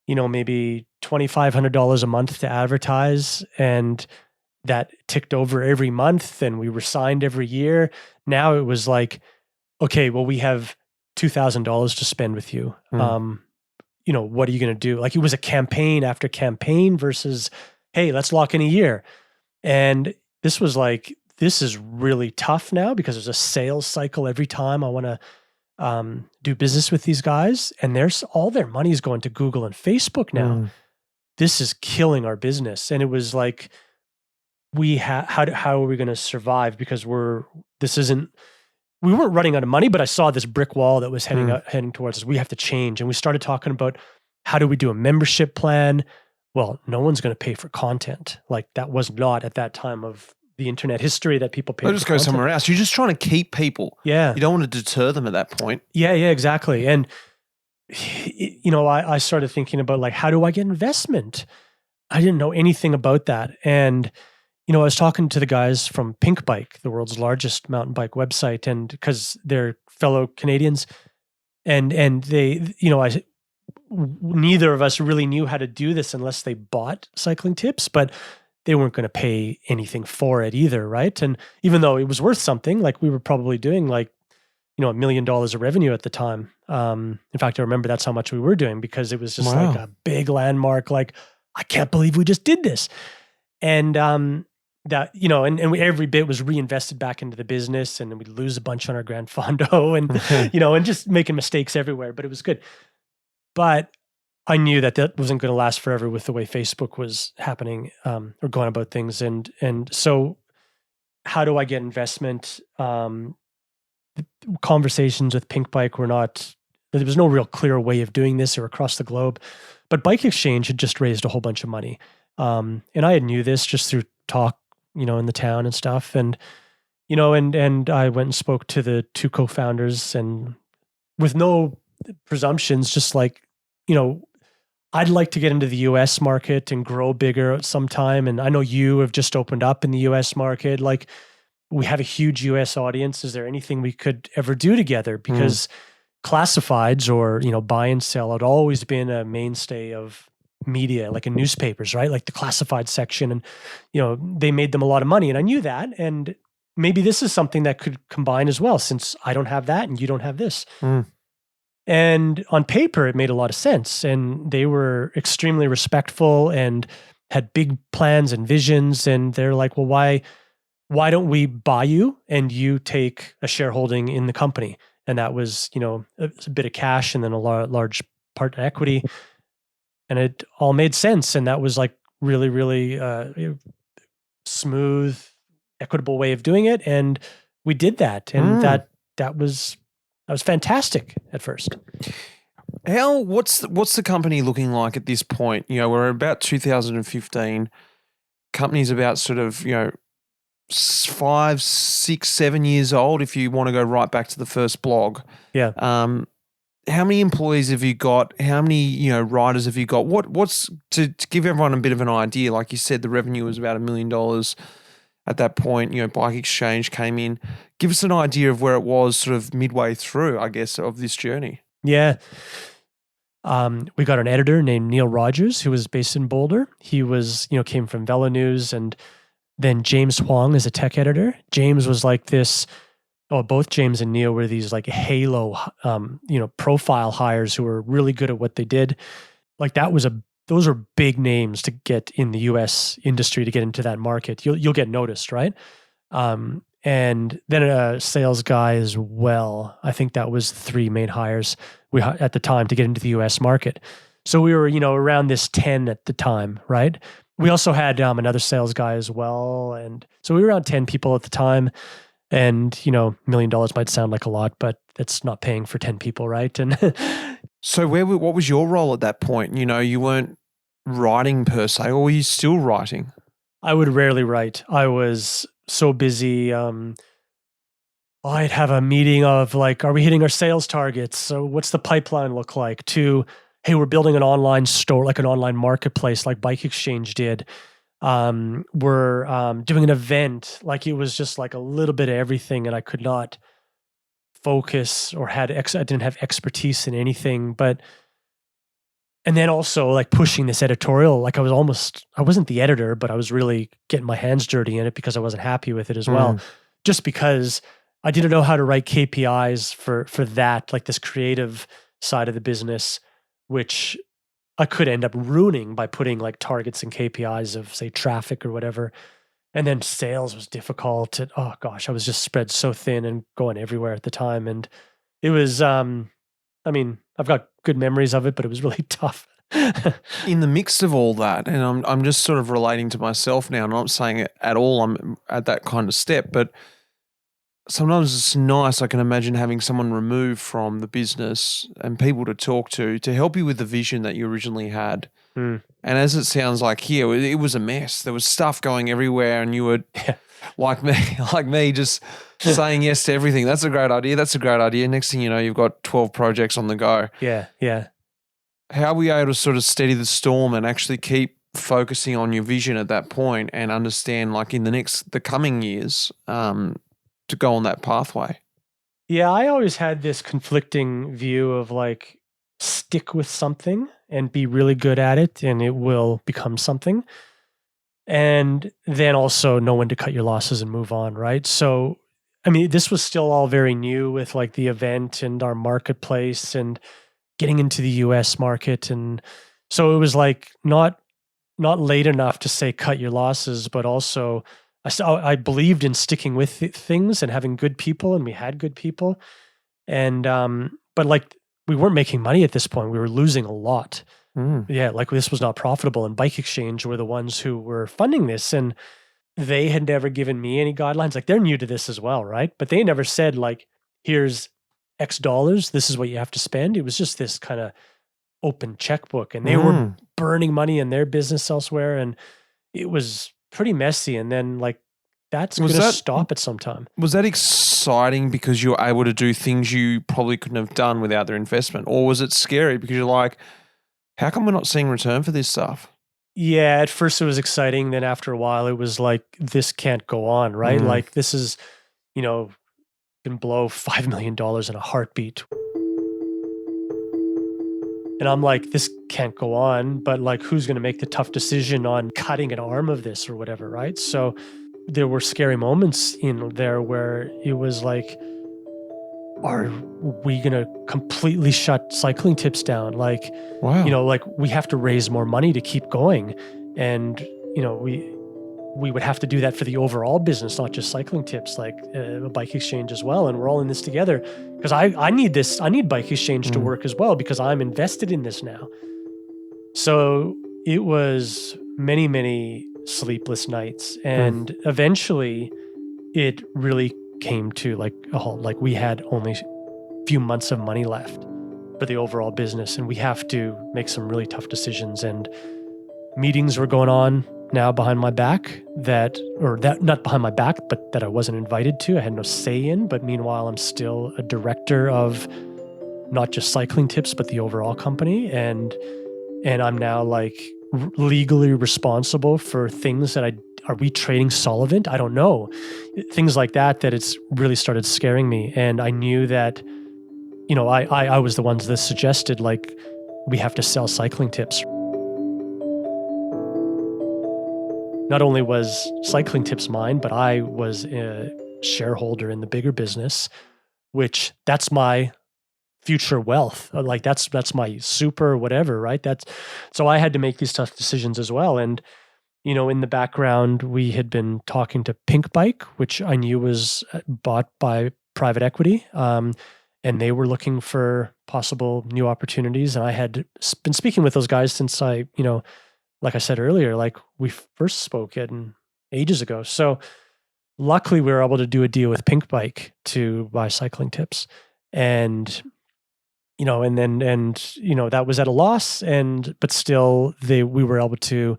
maybe $2,500 a month to advertise, and that ticked over every month, and we were signed every year. Now it was like, okay, well, we have $2,000 to spend with you. What are you going to do? Like it was a campaign after campaign versus, hey, let's lock in a year. And this was like, this is really tough now because there's a sales cycle every time I want to do business with these guys. And all their money is going to Google and Facebook now. This is killing our business. And it was like, how are we going to survive? Because we weren't running out of money, but I saw this brick wall that was heading towards us. We have to change. And we started talking about, how do we do a membership plan? Well, no one's going to pay for content. Like that was not at that time of the internet history that people pay.
They'll just go somewhere else. You're just trying to keep people.
Yeah.
You don't want to deter them at that point.
Yeah, exactly. And, I started thinking about like, how do I get investment? I didn't know anything about that. And, I was talking to the guys from Pink Bike, the world's largest mountain bike website, and because they're fellow Canadians, and they, neither of us really knew how to do this unless they bought CyclingTips, but they weren't going to pay anything for it either, right? And even though it was worth something, like we were probably doing like, $1 million of revenue at the time. In fact, I remember that's how much we were doing because it was just like a big landmark. Like, I can't believe we just did this. And, that, every bit was reinvested back into the business, and then we'd lose a bunch on our Gran Fondo and, and just making mistakes everywhere, but it was good. But I knew that wasn't going to last forever with the way Facebook was happening, or going about things. And so how do I get investment? Conversations with Pink Bike there was no real clear way of doing this or across the globe, but Bike Exchange had just raised a whole bunch of money. And I knew this just through talk, in the town and stuff. And, and I went and spoke to the two co-founders, and with no presumptions, just like, I'd like to get into the US market and grow bigger at some time. And I know you have just opened up in the US market. Like we have a huge US audience. Is there anything we could ever do together? Because classifieds or, buy and sell had always been a mainstay of media, like in newspapers, right? Like the classified section, and, they made them a lot of money, and I knew that. And maybe this is something that could combine as well, since I don't have that and you don't have this. And on paper, it made a lot of sense. And they were extremely respectful and had big plans and visions. And they're like, well, why don't we buy you and you take a shareholding in the company? And that was, a bit of cash and then a large part in equity. And it all made sense. And that was like really, really smooth, equitable way of doing it. And we did that. And that was fantastic at first.
What's the company looking like at this point? We're about 2015. Company's about sort of, 5, 6, 7 years old if you want to go right back to the first blog.
Yeah.
How many employees have you got? How many, riders have you got? What's to give everyone a bit of an idea? Like you said, the revenue was about $1 million at that point. Bike Exchange came in. Give us an idea of where it was sort of midway through, I guess, of this journey.
Yeah. We got an editor named Neil Rogers, who was based in Boulder. He was, came from Velo News, and then James Huang is a tech editor. James was like this. Both James and Neil were these like halo, profile hires who were really good at what they did. Like those are big names to get in the US industry, to get into that market. You'll get noticed, right? And then a sales guy as well. I think that was 3 main hires. at the time to get into the US market. So we were, around this 10 at the time, right? We also had another sales guy as well. And so we were around 10 people at the time. And, $1 million might sound like a lot, but it's not paying for 10 people, right? And
So what was your role at that point? You weren't writing per se, or were you still writing?
I would rarely write. I was so busy. I'd have a meeting of like, are we hitting our sales targets? So what's the pipeline look like? To, hey, we're building an online store, like an online marketplace like Bike Exchange did. We're doing an event. Like it was just like a little bit of everything, and I could not focus or I didn't have expertise in anything. And then also like pushing this editorial, like I wasn't the editor, but I was really getting my hands dirty in it because I wasn't happy with it as well. Just because I didn't know how to write KPIs for that, like this creative side of the business, which I could end up ruining by putting like targets and KPIs of say traffic or whatever. And then sales was difficult. And, oh gosh, I was just spread so thin and going everywhere at the time. And it was, I've got good memories of it, but it was really tough.
In the mix of all that, and I'm just sort of relating to myself now, not saying it at all, I'm at that kind of step, but sometimes it's nice, I can imagine, having someone removed from the business and people to talk to help you with the vision that you originally had. And as it sounds like here, it was a mess. There was stuff going everywhere, and you were like me, just saying yes to everything. That's a great idea. That's a great idea. Next thing you know, you've got 12 projects on the go.
Yeah.
How were you able to sort of steady the storm and actually keep focusing on your vision at that point and understand, like in the coming years, to go on that pathway?
Yeah, I always had this conflicting view of like stick with something and be really good at it and it will become something. And then also know when to cut your losses and move on, right? So, this was still all very new with like the event and our marketplace and getting into the US market. And so it was like not late enough to say cut your losses, but also I believed in sticking with things and having good people, and we had good people. And, but like we weren't making money at this point. We were losing a lot. Yeah, like this was not profitable. And Bike Exchange were the ones who were funding this. And they had never given me any guidelines. Like they're new to this as well, right? But they never said like, here's X dollars. This is what you have to spend. It was just this kind of open checkbook. And they were burning money in their business elsewhere. And it was pretty messy. And then like, that's going to stop at some time. Was
that exciting because you were able to do things you probably couldn't have done without their investment? Or was it scary because you're like, how come we're not seeing return for this stuff?
Yeah, at first it was exciting. Then after a while, it was like, this can't go on, right? Like this is, can blow $5 million in a heartbeat. And I'm like, this can't go on, but like, who's going to make the tough decision on cutting an arm of this or whatever, right? So there were scary moments in there where it was like, are we going to completely shut CyclingTips down? Like,
wow.
Like we have to raise more money to keep going. And, we would have to do that for the overall business, not just CyclingTips, like a Bike Exchange as well. And we're all in this together because I need this. I need Bike Exchange to work as well because I'm invested in this now. So it was many, many sleepless nights. And eventually it really came to like a halt. Like we had only a few months of money left for the overall business. And we have to make some really tough decisions. And meetings were going on now behind my back not behind my back, but that I wasn't invited to. I had no say in, but meanwhile, I'm still a director of not just CyclingTips, but the overall company. And I'm now like legally responsible for things that are we trading solvent? I don't know. Things like that it's really started scaring me. And I knew that, I was the ones that suggested like, we have to sell CyclingTips. Not only was CyclingTips mine, but I was a shareholder in the bigger business, which that's my future wealth. Like that's my super whatever, right? So I had to make these tough decisions as well. And, in the background, we had been talking to Pink Bike, which I knew was bought by private equity. And they were looking for possible new opportunities. And I had been speaking with those guys since I, like I said earlier, like we first spoke ages ago. So luckily we were able to do a deal with Pink Bike to buy CyclingTips. And, that was at a loss, but still we were able to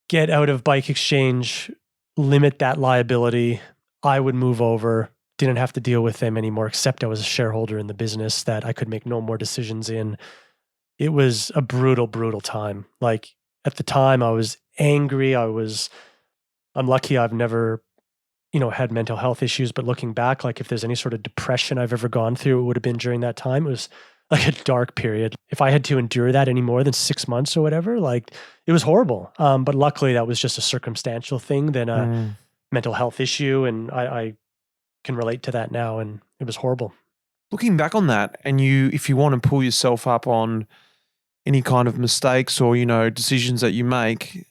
get out of Bike Exchange, limit that liability. I would move over, didn't have to deal with them anymore, except I was a shareholder in the business that I could make no more decisions in. It was a brutal, brutal time. Like at the time I was angry. I'm lucky I've never, had mental health issues, but looking back, like if there's any sort of depression I've ever gone through, it would have been during that time. It was like a dark period. If I had to endure that any more than 6 months or whatever, like it was horrible. But luckily that was just a circumstantial thing than a mental health issue. And I can relate to that now. And it was horrible.
Looking back on that, and if you want to pull yourself up on any kind of mistakes or, decisions that you make,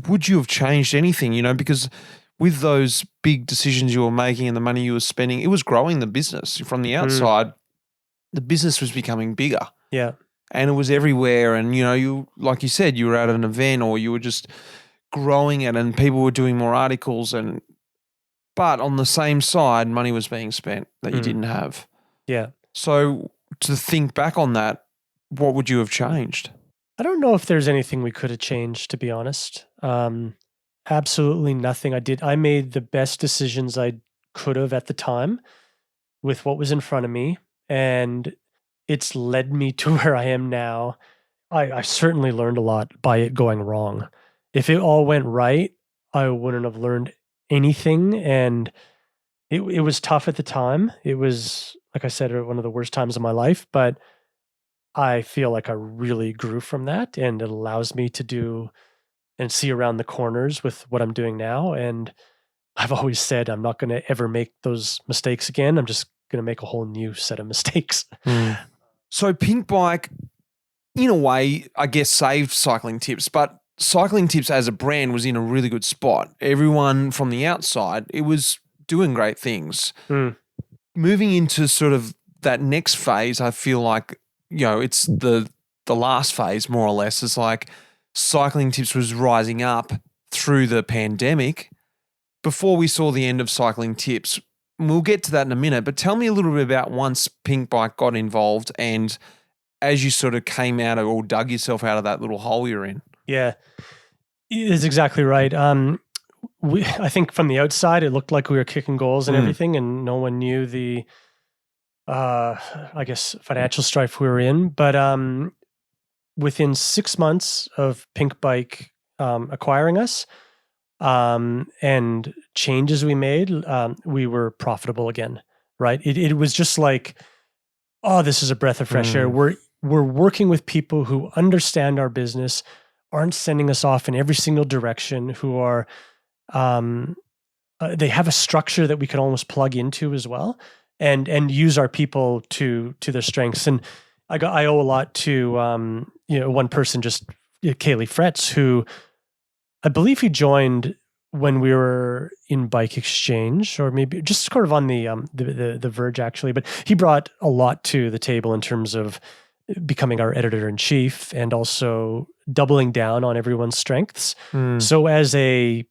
would you have changed anything, because with those big decisions you were making and the money you were spending, it was growing the business. From the outside, the business was becoming bigger.
Yeah.
And it was everywhere. And, you, like you said, you were at an event or you were just growing it and people were doing more articles. But on the same side, money was being spent that you didn't have.
Yeah.
So to think back on that, what would you have changed?
I don't know if there's anything we could have changed, to be honest. Absolutely nothing. I made the best decisions I could have at the time with what was in front of me. And it's led me to where I am now. I certainly learned a lot by it going wrong. If it all went right, I wouldn't have learned anything. And it was tough at the time. It was, like I said, one of the worst times of my life, but I feel like I really grew from that, and it allows me to do and see around the corners with what I'm doing now. And I've always said I'm not going to ever make those mistakes again. I'm just going to make a whole new set of mistakes.
So Pink Bike, in a way, I guess saved CyclingTips, but CyclingTips as a brand was in a really good spot. Everyone from the outside, it was doing great things. Moving into sort of that next phase, I feel like, it's the last phase more or less. It's like CyclingTips was rising up through the pandemic before we saw the end of CyclingTips. We'll get to that in a minute, but tell me a little bit about once Pink Bike got involved and as you sort of came out of or dug yourself out of that little hole you're in.
Yeah, it's exactly right. I think from the outside, it looked like we were kicking goals and everything, and no one knew the, I guess, financial strife we were in. But within 6 months of Pink Bike acquiring us and changes we made, we were profitable again, right? It was just like, oh, this is a breath of fresh air. We're working with people who understand our business, aren't sending us off in every single direction, who are they have a structure that we can almost plug into as well, and use our people to their strengths. And I owe a lot to one person, just Kaylee Fretz, who I believe he joined when we were in Bike Exchange, or maybe just sort of on the verge actually. But he brought a lot to the table in terms of becoming our editor-in-chief and also doubling down on everyone's strengths. So as a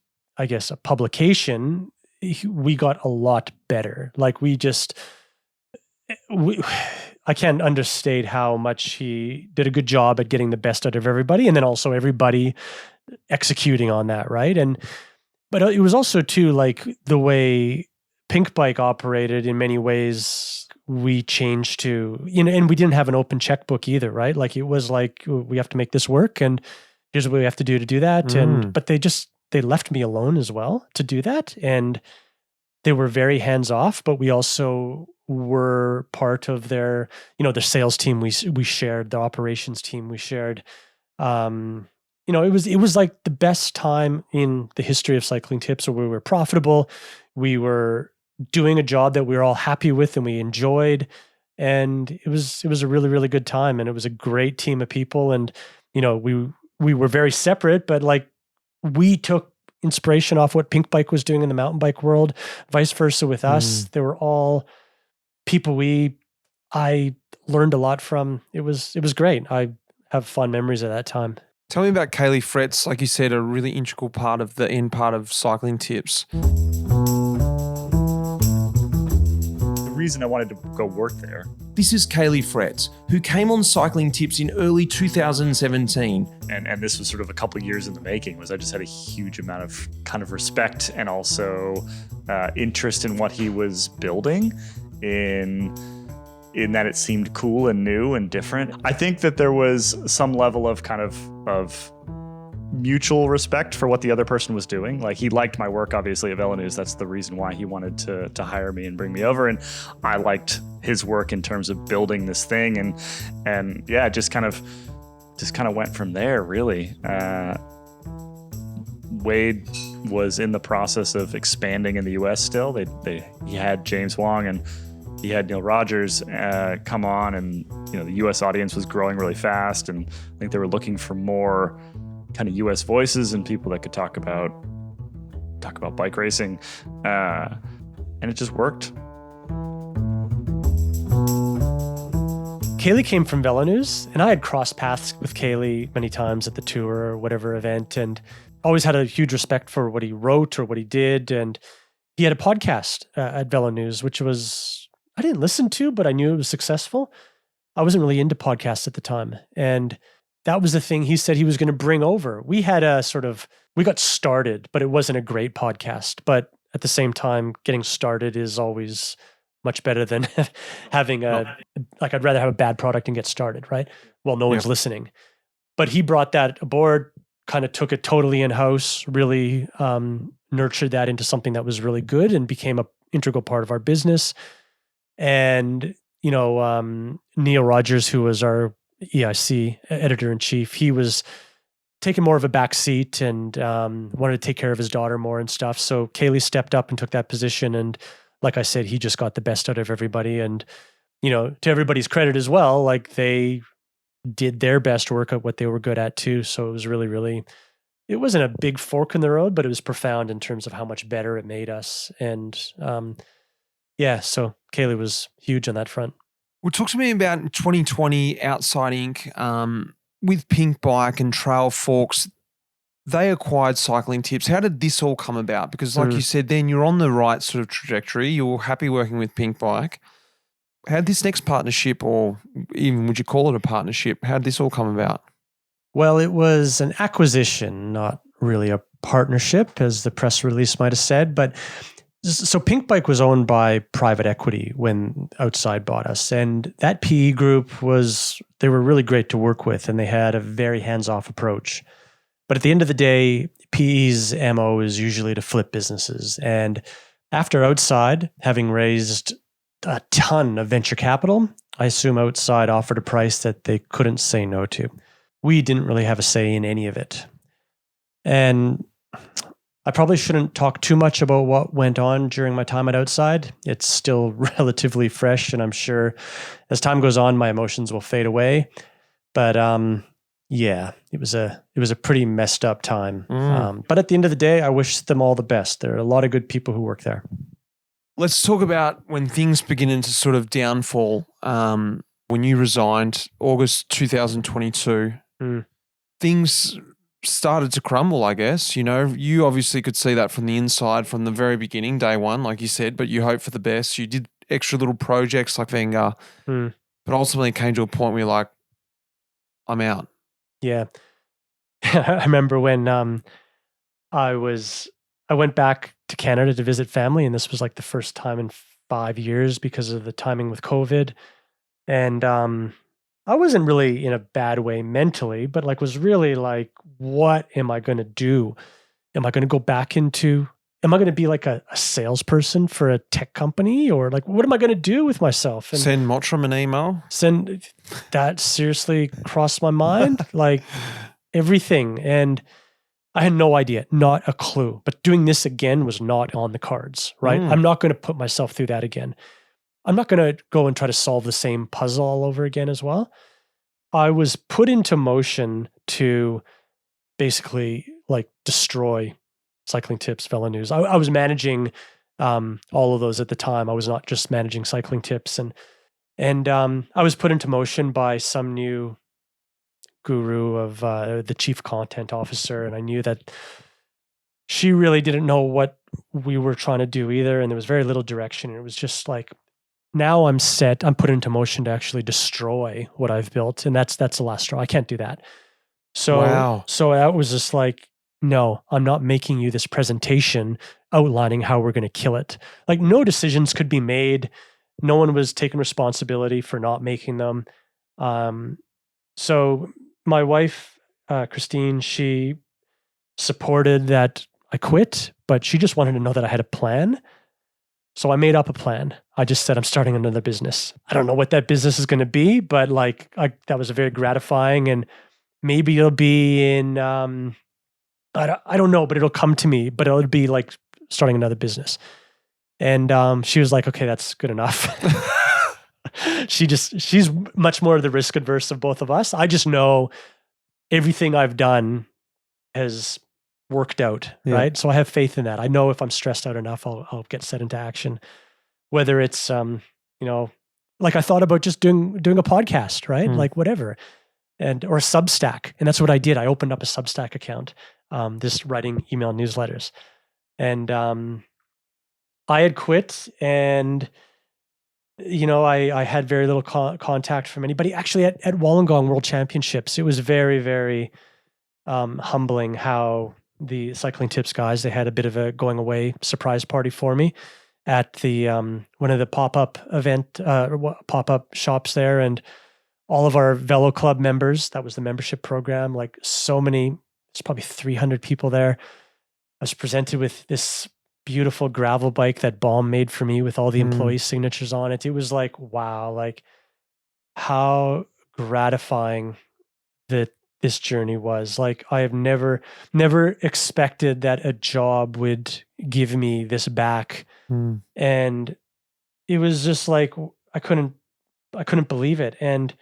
publication, we got a lot better. Like I can't understate how much he did a good job at getting the best out of everybody, and then also everybody executing on that, right? But it was also too, like, the way Pink Bike operated in many ways, we changed to, and we didn't have an open checkbook either, right? Like, it was like, we have to make this work and here's what we have to do that. But they left me alone as well to do that. And they were very hands off, but we also were part of their, their sales team. We shared, the operations team we shared. It was like the best time in the history of CyclingTips, where we were profitable. We were doing a job that we were all happy with and we enjoyed. And it was a really, really good time. And it was a great team of people. And, we were very separate, but like, we took inspiration off what Pink Bike was doing in the mountain bike world, vice versa with us. They were all people we I learned a lot from. It was great. I have fond memories of that time.
Tell me about Kaylee Fretz, like you said, a really integral part of the end part of Cycling Tips.
The reason I wanted to go work there.
This is Kaylee Fretz, who came on Cycling Tips in early 2017.
And this was sort of a couple of years in the making, was I just had a huge amount of kind of respect and also interest in what he was building in that it seemed cool and new and different. I think that there was some level of kind of mutual respect for what the other person was doing. Like, he liked my work, obviously, at VeloNews. That's the reason why he wanted to hire me and bring me over. And I liked his work in terms of building this thing. And yeah, just kind of went from there, really. Wade was in the process of expanding in the US still. He had James Wong and he had Neil Rogers come on, and the U.S. audience was growing really fast, and I think they were looking for more kind of U.S. voices and people that could talk about bike racing, and it just worked.
Kaylee came from VeloNews, and I had crossed paths with Kaylee many times at the tour or whatever event, and always had a huge respect for what he wrote or what he did. And he had a podcast at VeloNews, which was, I didn't listen to, but I knew it was successful. I wasn't really into podcasts at the time. And that was the thing he said he was going to bring over. We had we got started, but it wasn't a great podcast. But at the same time, getting started is always much better than having I'd rather have a bad product and get started, right? Well, no one's listening. But he brought that aboard, kind of took it totally in-house, really nurtured that into something that was really good and became an integral part of our business. And, Neil Rogers, who was our EIC, editor-in-chief, he was taking more of a back seat and wanted to take care of his daughter more and stuff. So Kaylee stepped up and took that position. And like I said, he just got the best out of everybody. And, to everybody's credit as well, like, they did their best work at what they were good at too. So it was really, really, it wasn't a big fork in the road, but it was profound in terms of how much better it made us. And so Kaylee was huge on that front.
Well, talk to me about 2020 Outside Inc. With Pink Bike and Trail Forks. They acquired Cycling Tips. How did this all come about? Because like you said, then you're on the right sort of trajectory. You're happy working with Pink Bike. How did this next partnership, or even would you call it a partnership, how did this all come about?
Well, it was an acquisition, not really a partnership, as the press release might have said. But so Pink Bike was owned by private equity when Outside bought us. And that PE group they were really great to work with, and they had a very hands-off approach. But at the end of the day, PE's MO is usually to flip businesses. And after Outside, having raised a ton of venture capital, I assume Outside offered a price that they couldn't say no to. We didn't really have a say in any of it. And I probably shouldn't talk too much about what went on during my time at Outside. It's still relatively fresh, and I'm sure as time goes on, my emotions will fade away. But it was a pretty messed up time. But at the end of the day, I wish them all the best. There are a lot of good people who work there.
Let's talk about when things beginning to sort of downfall. When you resigned, August 2022, things started to crumble, I guess. You obviously could see that from the inside from the very beginning, day one, like you said, but you hope for the best. You did extra little projects like Vanguard, but ultimately it came to a point where you're like, I'm out.
Yeah. I remember when I went back to Canada to visit family, and this was like the first time in 5 years because of the timing with COVID. And I wasn't really in a bad way mentally, but was really like, what am I going to do? Am I going to go back am I going to be like a salesperson for a tech company, or what am I going to do with myself? And
send Mottram an email?
That seriously crossed my mind, everything. And I had no idea, not a clue. But doing this again was not on the cards, right? I'm not going to put myself through that again. I'm not going to go and try to solve the same puzzle all over again as well. I was put into motion to basically destroy Cycling Tips, VeloNews. I was managing all of those at the time. I was not just managing Cycling Tips. And I was put into motion by some new guru of the chief content officer, and I knew that she really didn't know what we were trying to do either, and there was very little direction. It was just like, now I'm set. I'm put into motion to actually destroy what I've built, and that's the last straw. I can't do that. So,
Wow.
so that was just like, no, I'm not making you this presentation outlining how we're going to kill it. Like, no decisions could be made. No one was taking responsibility for not making them. So my wife, Christine, she supported that I quit, but she just wanted to know that I had a plan. So I made up a plan. I just said, I'm starting another business. I don't know what that business is going to be, but like that was a very gratifying, and maybe it'll be in, I don't know, but it'll come to me, but it'll be like starting another business. And she was like, okay, that's good enough. She's much more the risk adverse of both of us. I just know everything I've done has worked out, right? So I have faith in that. I know if I'm stressed out enough, I'll get set into action. Whether it's, like I thought about just doing a podcast, right? Like whatever, or a Substack, and that's what I did. I opened up a Substack account, this writing email newsletters, and I had quit, and I had very little contact from anybody. Actually, at Wollongong World Championships, it was very, very humbling how the CyclingTips guys, they had a bit of a going away surprise party for me at the one of the pop-up shops there, and all of our Velo Club members. That was the membership program. Like, so many, there's probably 300 people there. I was presented with this beautiful gravel bike that Baum made for me with all the employee signatures on it. It was like, wow, like how gratifying that this journey was. Like, I have never expected that a job would give me this back. And it was just like, I couldn't believe it. And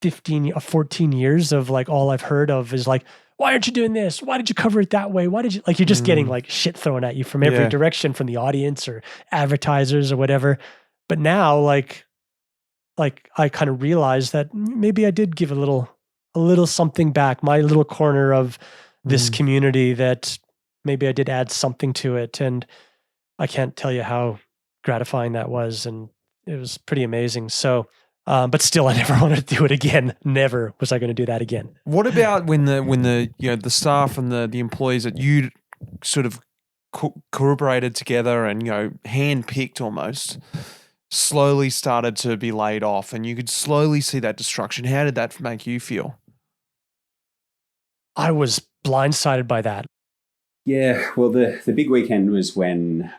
14 years of like, all I've heard of is like, why aren't you doing this? Why did you cover it that way? Why did you, like, you're just getting like shit thrown at you from every direction, from the audience or advertisers or whatever. But now, like I kind of realized that maybe I did give a little something back, my little corner of this community, that maybe I did add something to it. And I can't tell you how gratifying that was. And it was pretty amazing. So, but still, I never wanted to do it again. Never was I going to do that again.
What about when the the staff and the employees that you sort of corroborated together and handpicked almost slowly started to be laid off, and you could slowly see that destruction? How did that make you feel?
I was blindsided by that.
Yeah, well, the big weekend was when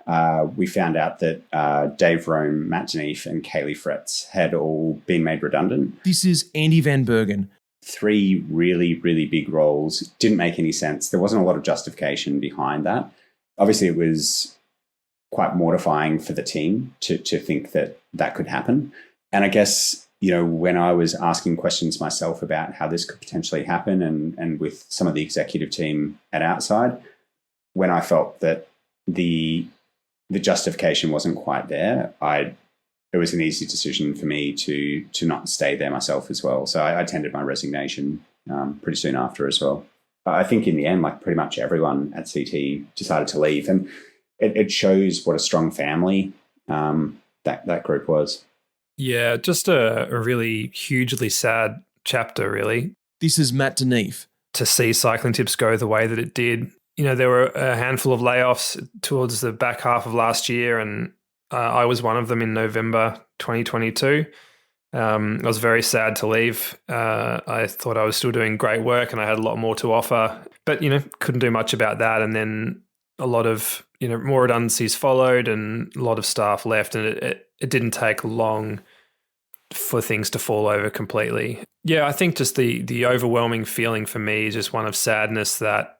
we found out that Dave Rome, Matt Deneef, and Kaylee Fretz had all been made redundant.
This is Andy Van Bergen.
3 really, really big roles. Didn't make any sense. There wasn't a lot of justification behind that. Obviously, it was quite mortifying for the team to think that could happen. And I guess, when I was asking questions myself about how this could potentially happen, and with some of the executive team at Outside, when I felt that the justification wasn't quite there, it was an easy decision for me to not stay there myself as well. So I tendered my resignation pretty soon after as well. I think in the end, like pretty much everyone at CT decided to leave, and it shows what a strong family that group was.
Yeah, just a really hugely sad chapter, really.
This is Matt Deneef.
To see CyclingTips go the way that it did. There were a handful of layoffs towards the back half of last year, and I was one of them in November 2022. I was very sad to leave. I thought I was still doing great work and I had a lot more to offer, but, couldn't do much about that. And then a lot of, more redundancies followed and a lot of staff left, and it didn't take long for things to fall over completely. Yeah, I think just the overwhelming feeling for me is just one of sadness that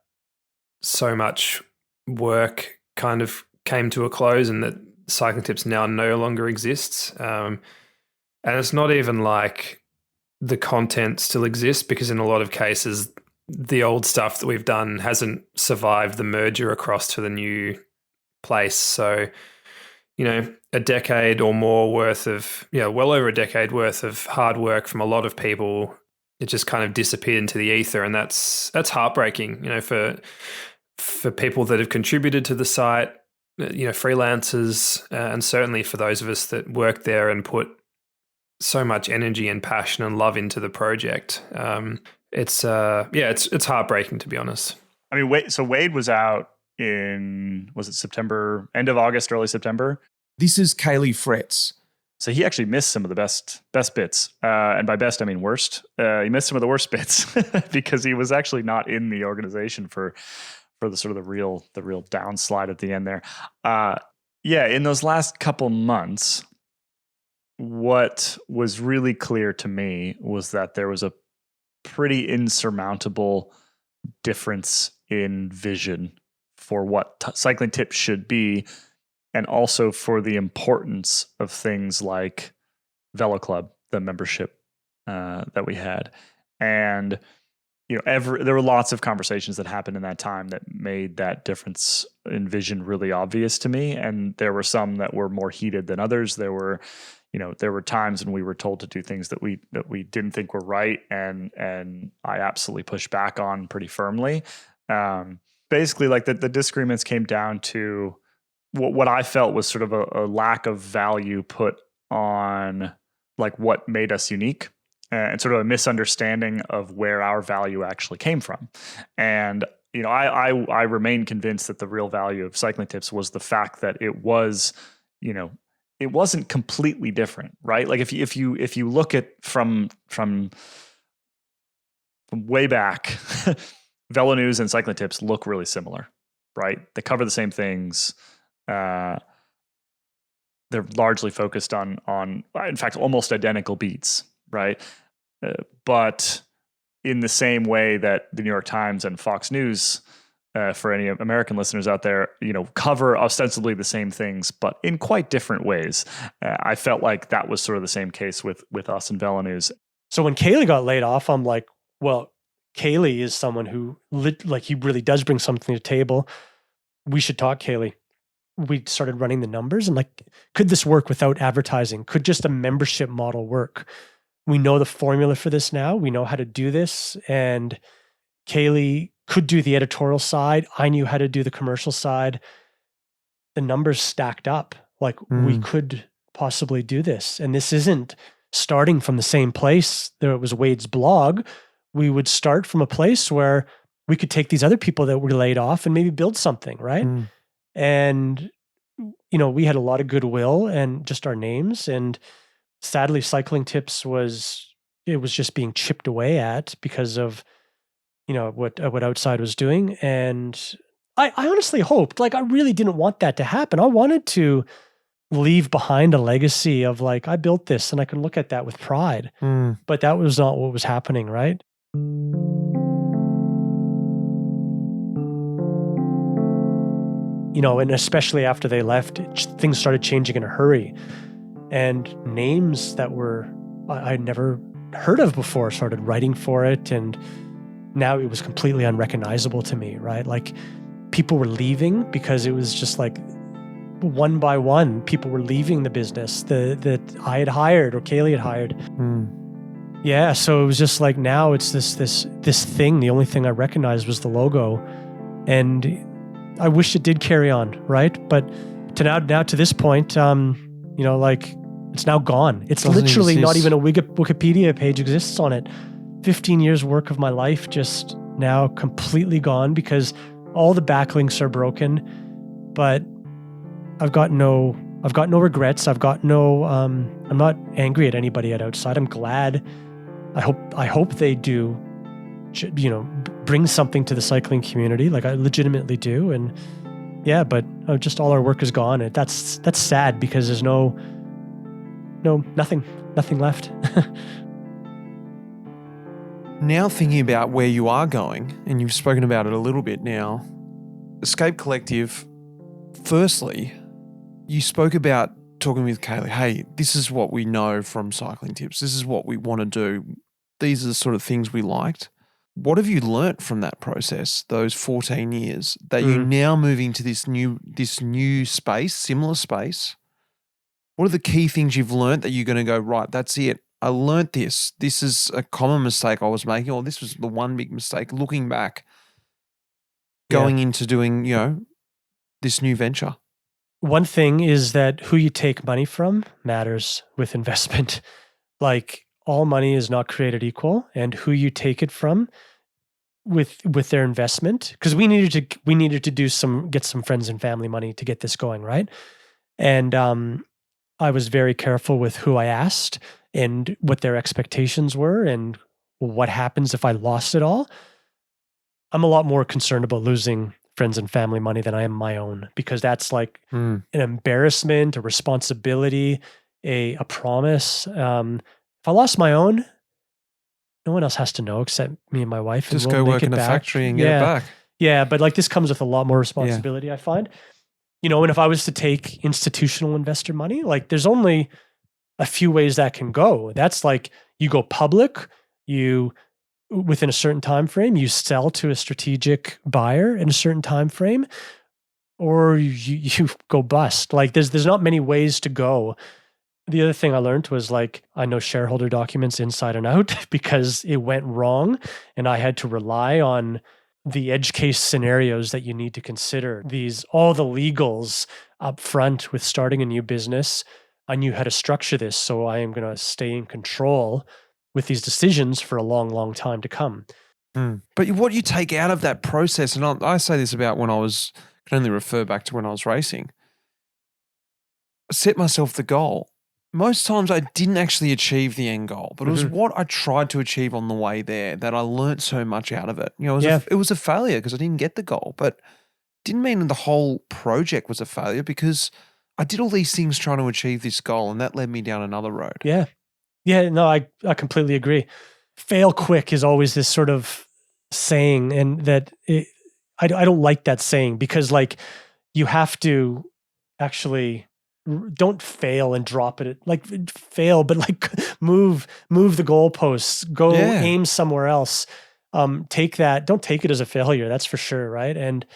so much work kind of came to a close and that CyclingTips now no longer exists. And it's not even like the content still exists, because in a lot of cases, the old stuff that we've done hasn't survived the merger across to the new place. So, a decade or more worth of, well over a decade worth of hard work from a lot of people, it just kind of disappeared into the ether. And that's heartbreaking, for people that have contributed to the site, freelancers, and certainly for those of us that work there and put so much energy and passion and love into the project. It's heartbreaking, to be honest.
I mean, Wade was out was it September, end of August, early September?
This is Kaylee Fretz.
So he actually missed some of the best bits. And by best, I mean worst. He missed some of the worst bits because he was actually not in the organization for the sort of the real downslide at the end there. In those last couple months, what was really clear to me was that there was a pretty insurmountable difference in vision for what Cycling Tips should be, and also for the importance of things like Velo Club, the membership that we had. And there were lots of conversations that happened in that time that made that difference in vision really obvious to me. And there were some that were more heated than others. There were times when we were told to do things that we didn't think were right, and I absolutely pushed back on pretty firmly. Basically, like the disagreements came down to what I felt was sort of a lack of value put on like what made us unique, and sort of a misunderstanding of where our value actually came from. And I remain convinced that the real value of Cycling Tips was the fact that it was, it wasn't completely different, right? Like if you look at from way back, Velo News and Cycling Tips look really similar, right? They cover the same things. They're largely focused on in fact almost identical beats, right? But in the same way that the New York Times and Fox News, for any American listeners out there, cover ostensibly the same things, but in quite different ways. I felt like that was sort of the same case with us and Velo News.
So when Kaylee got laid off, I'm like, well, Kaylee is someone who he really does bring something to the table. We should talk, Kaylee. We started running the numbers and like, could this work without advertising? Could just a membership model work? We know the formula for this now. We know how to do this. And Kaylee could do the editorial side. I knew how to do the commercial side. The numbers stacked up. Like we could possibly do this. And this isn't starting from the same place. There was Wade's blog. We would start from a place where we could take these other people that were laid off and maybe build something, right? And, we had a lot of goodwill and just our names. And sadly, Cycling Tips was just being chipped away at because of, what Outside was doing. And I honestly hoped, like, I really didn't want that to happen. I wanted to leave behind a legacy of like, I built this and I can look at that with pride. But that was not what was happening, right? And especially after they left, things started changing in a hurry. And names that I'd never heard of before started writing for it. And now it was completely unrecognizable to me, right? Like people were leaving because it was just like one by one, people were leaving the business that I had hired or Kaylee had hired. Yeah, so it was just like now it's this thing. The only thing I recognized was the logo, and I wish it did carry on, right? But now to this point, like it's now gone. It's literally not even a Wikipedia page exists on it. 15 years work of my life just now completely gone because all the backlinks are broken. But I've got no regrets. I've got no. I'm not angry at anybody at Outside. I'm glad. I hope they do, bring something to the cycling community. Like I legitimately do. And yeah, but just all our work is gone. And that's sad because there's nothing left.
Now thinking about where you are going, and you've spoken about it a little bit now, Escape Collective, firstly, you spoke about talking with Kaylee, hey, this is what we know from Cycling Tips. This is what we want to do. These are the sort of things we liked. What have you learnt from that process, those 14 years, that you're now moving to this new space, similar space? What are the key things you've learned that you're going to go, right, that's it. I learned this. This is a common mistake I was making, or this was the one big mistake. Looking back, going into doing, this new venture.
One thing is that who you take money from matters with investment. Like all money is not created equal, and who you take it from with their investment, because we needed to get some friends and family money to get this going, right? And I was very careful with who I asked and what their expectations were and what happens if I lost it all. I'm a lot more concerned about losing friends and family money than I am my own, because that's like an embarrassment, a responsibility, a promise. If I lost my own, no one else has to know except me and my wife.
Just
and
go
we'll
work in a factory and get it back.
Yeah, but like this comes with a lot more responsibility, I find. And if I was to take institutional investor money, like there's only a few ways that can go. That's like you go public, within a certain time frame, you sell to a strategic buyer in a certain time frame, or you go bust. Like there's not many ways to go. The other thing I learned was like I know shareholder documents inside and out because it went wrong, and I had to rely on the edge case scenarios that you need to consider. All the legals up front with starting a new business. I knew how to structure this, so I am going to stay in control with these decisions for a long, long time to come.
But what you take out of that process, and I say this about can only refer back to when I was racing, set myself the goal. Most times I didn't actually achieve the end goal, but it was what I tried to achieve on the way there that I learned so much out of it. It was a failure because I didn't get the goal, but didn't mean the whole project was a failure because I did all these things trying to achieve this goal, and that led me down another road.
Yeah. Yeah, no, I completely agree. Fail quick is always this sort of saying, and that I don't like that saying, because like you have to actually don't fail and drop it. Like fail, but like move the goalposts, go aim somewhere else. Don't take it as a failure. That's for sure. Right. And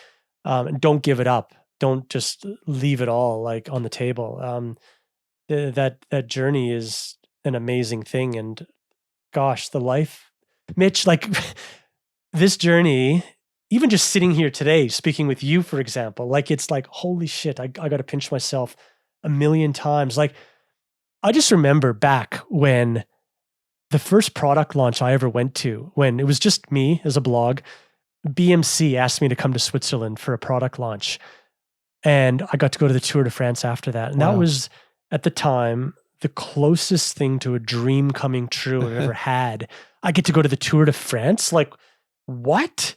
don't give it up. Don't just leave it all like on the table. That journey is an amazing thing. And gosh, the life, Mitch, like this journey, even just sitting here today, speaking with you, for example, like, it's like, holy shit, I got to pinch myself a million times. Like, I just remember back when the first product launch I ever went to, when it was just me as a blog, BMC asked me to come to Switzerland for a product launch. And I got to go to the Tour de France after that. And that was, at the time, the closest thing to a dream coming true I've ever had. I get to go to the Tour de France. Like, what?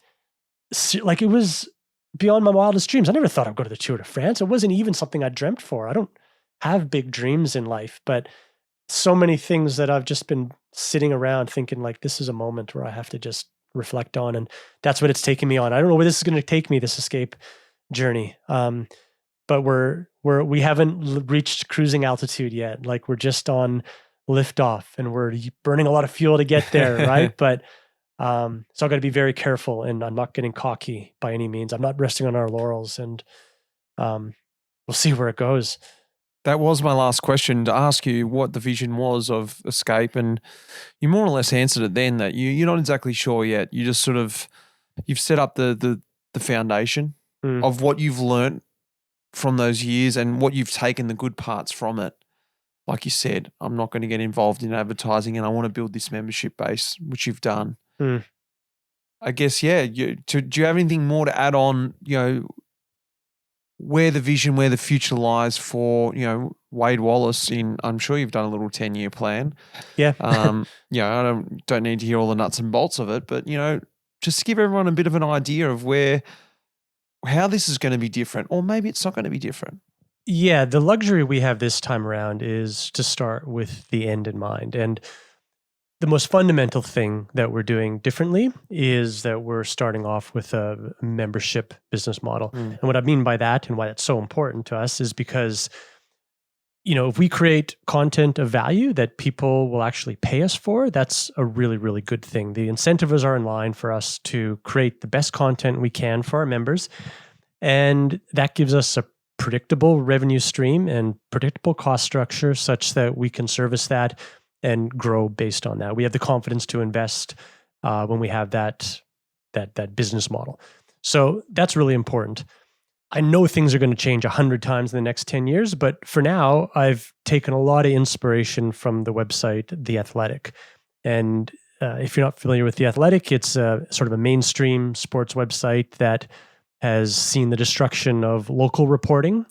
Like, it was beyond my wildest dreams. I never thought I'd go to the Tour de France. It wasn't even something I dreamt for. I don't have big dreams in life, but so many things that I've just been sitting around thinking, like, this is a moment where I have to just reflect on. And that's what it's taken me on. I don't know where this is going to take me, this escape journey. But we haven't reached cruising altitude yet. Like, we're just on liftoff, and we're burning a lot of fuel to get there. Right. But, so I've got to be very careful, and I'm not getting cocky by any means. I'm not resting on our laurels, and, we'll see where it goes.
That was my last question, to ask you what the vision was of Escape, and you more or less answered it then, that you're not exactly sure yet. You just sort of, you've set up the foundation of what you've learned from those years and what you've taken the good parts from it. Like you said, I'm not going to get involved in advertising, and I want to build this membership base, which you've done. I guess, do you have anything more to add on, where the vision, where the future lies for, Wade Wallace I'm sure you've done a little 10-year plan.
Yeah.
I don't need to hear all the nuts and bolts of it, but, just to give everyone a bit of an idea of how this is going to be different, or maybe it's not going to be different.
Yeah. The luxury we have this time around is to start with the end in mind. And the most fundamental thing that we're doing differently is that we're starting off with a membership business model. And what I mean by that, and why that's so important to us, is because, if we create content of value that people will actually pay us for, that's a really, really good thing. The incentives are in line for us to create the best content we can for our members. And that gives us a predictable revenue stream and predictable cost structure such that we can service that and grow based on that. We have the confidence to invest when we have that business model. So that's really important. I know things are going to change 100 times in the next 10 years, but for now, I've taken a lot of inspiration from the website, The Athletic. And if you're not familiar with The Athletic, it's a sort of a mainstream sports website that has seen the destruction of local reporting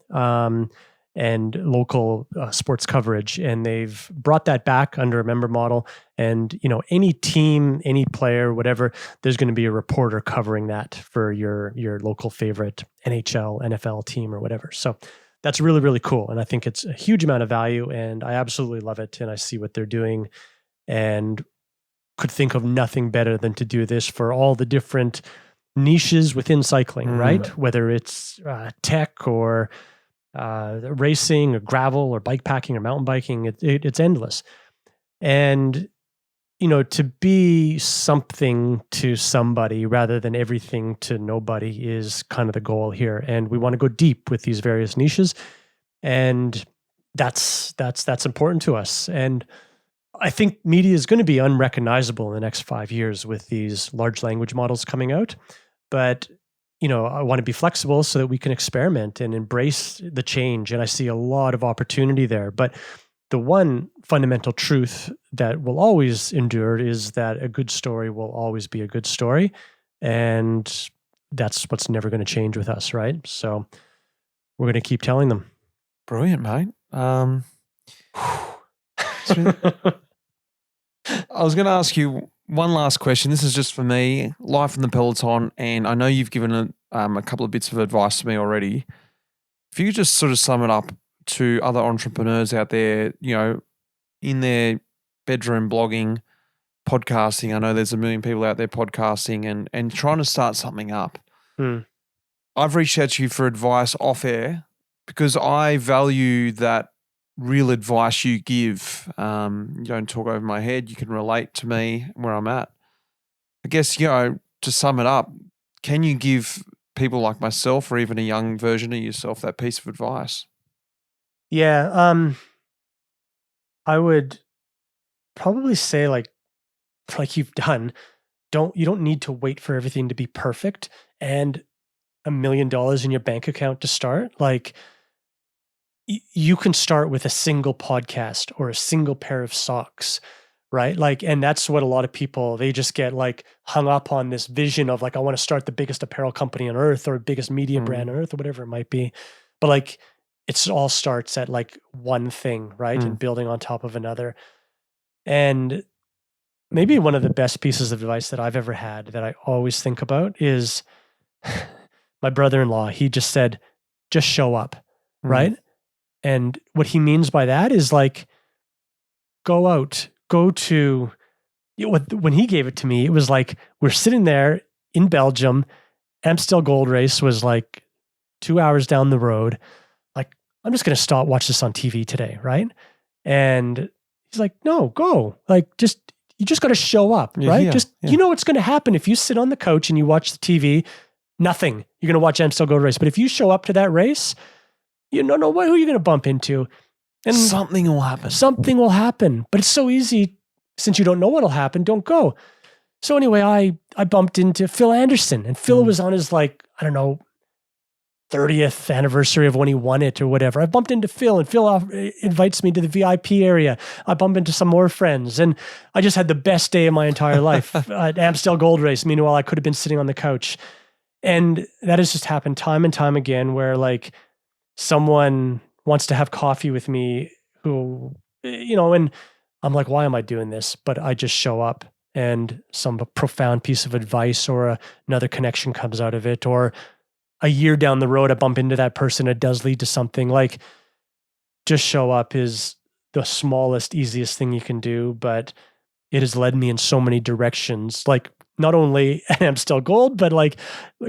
and local sports coverage. And they've brought that back under a member model. And, any team, any player, whatever, there's going to be a reporter covering that for your local favorite NHL, NFL team or whatever. So that's really, really cool. And I think it's a huge amount of value and I absolutely love it. And I see what they're doing and could think of nothing better than to do this for all the different niches within cycling, right? Whether it's tech or racing or gravel or bike packing or mountain biking, it's endless. And, to be something to somebody rather than everything to nobody is kind of the goal here. And we want to go deep with these various niches. And that's important to us. And I think media is going to be unrecognizable in the next 5 years with these large language models coming out. But, I want to be flexible so that we can experiment and embrace the change. And I see a lot of opportunity there. But the one fundamental truth that will always endure is that a good story will always be a good story. And that's what's never going to change with us, right? So we're going to keep telling them.
Brilliant, mate. I was going to ask you one last question. This is just for me, life in the peloton, and I know you've given a couple of bits of advice to me already. If you could just sort of sum it up to other entrepreneurs out there, in their bedroom blogging, podcasting. I know there's a million people out there podcasting and trying to start something up. I've reached out to you for advice off air because I value that real advice you give. You don't talk over my head. You can relate to me where I'm at. I guess, to sum it up, can you give people like myself or even a young version of yourself that piece of advice?
Yeah. I would probably say like you've done, you don't need to wait for everything to be perfect and $1 million in your bank account to start. Like, you can start with a single podcast or a single pair of socks, right? Like, and that's what a lot of people, they just get like hung up on this vision of like, I want to start the biggest apparel company on earth or biggest media brand on earth or whatever it might be. But like, it all starts at like one thing, right? And building on top of another. And maybe one of the best pieces of advice that I've ever had that I always think about is my brother-in-law. He just said, just show up, right? And what he means by that is like, go to, when he gave it to me, it was like, we're sitting there in Belgium, Amstel Gold Race was like 2 hours down the road. Like, I'm just going to watch this on TV today. Right. And he's like, no, go. Like, you just got to show up. Right. You know what's going to happen if you sit on the couch and you watch the TV, nothing. You're going to watch Amstel Gold Race. But if you show up to that race, you don't know who you're going to bump into. And
something will happen.
Something will happen. But it's so easy, since you don't know what'll happen, don't go. So anyway, I bumped into Phil Anderson, and Phil was on his 30th anniversary of when he won it or whatever. I bumped into Phil, and Phil invites me to the VIP area. I bump into some more friends, and I just had the best day of my entire life at Amstel Gold Race. Meanwhile, I could have been sitting on the couch. And that has just happened time and time again where like someone wants to have coffee with me who, and I'm like, why am I doing this? But I just show up and some profound piece of advice or another connection comes out of it. Or a year down the road, I bump into that person. It does lead to something. Like, just show up is the smallest, easiest thing you can do, but it has led me in so many directions. Like, not only at Amstel Gold, but like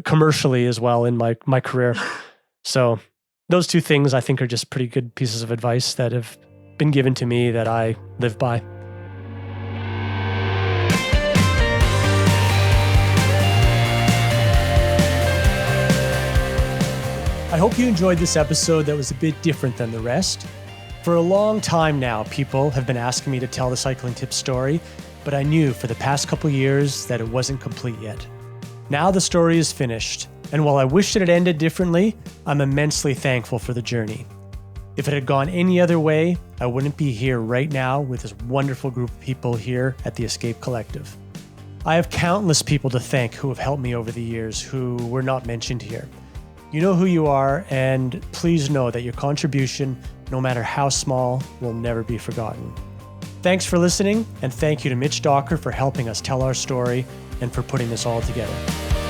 commercially as well in my career. So those two things I think are just pretty good pieces of advice that have been given to me that I live by. I hope you enjoyed this episode that was a bit different than the rest. For a long time now, people have been asking me to tell the Cycling Tips story, but I knew for the past couple years that it wasn't complete yet. Now the story is finished, and while I wish it had ended differently, I'm immensely thankful for the journey. If it had gone any other way, I wouldn't be here right now with this wonderful group of people here at the Escape Collective. I have countless people to thank who have helped me over the years who were not mentioned here. You know who you are, and please know that your contribution, no matter how small, will never be forgotten. Thanks for listening, and thank you to Mitch Docker for helping us tell our story and for putting this all together.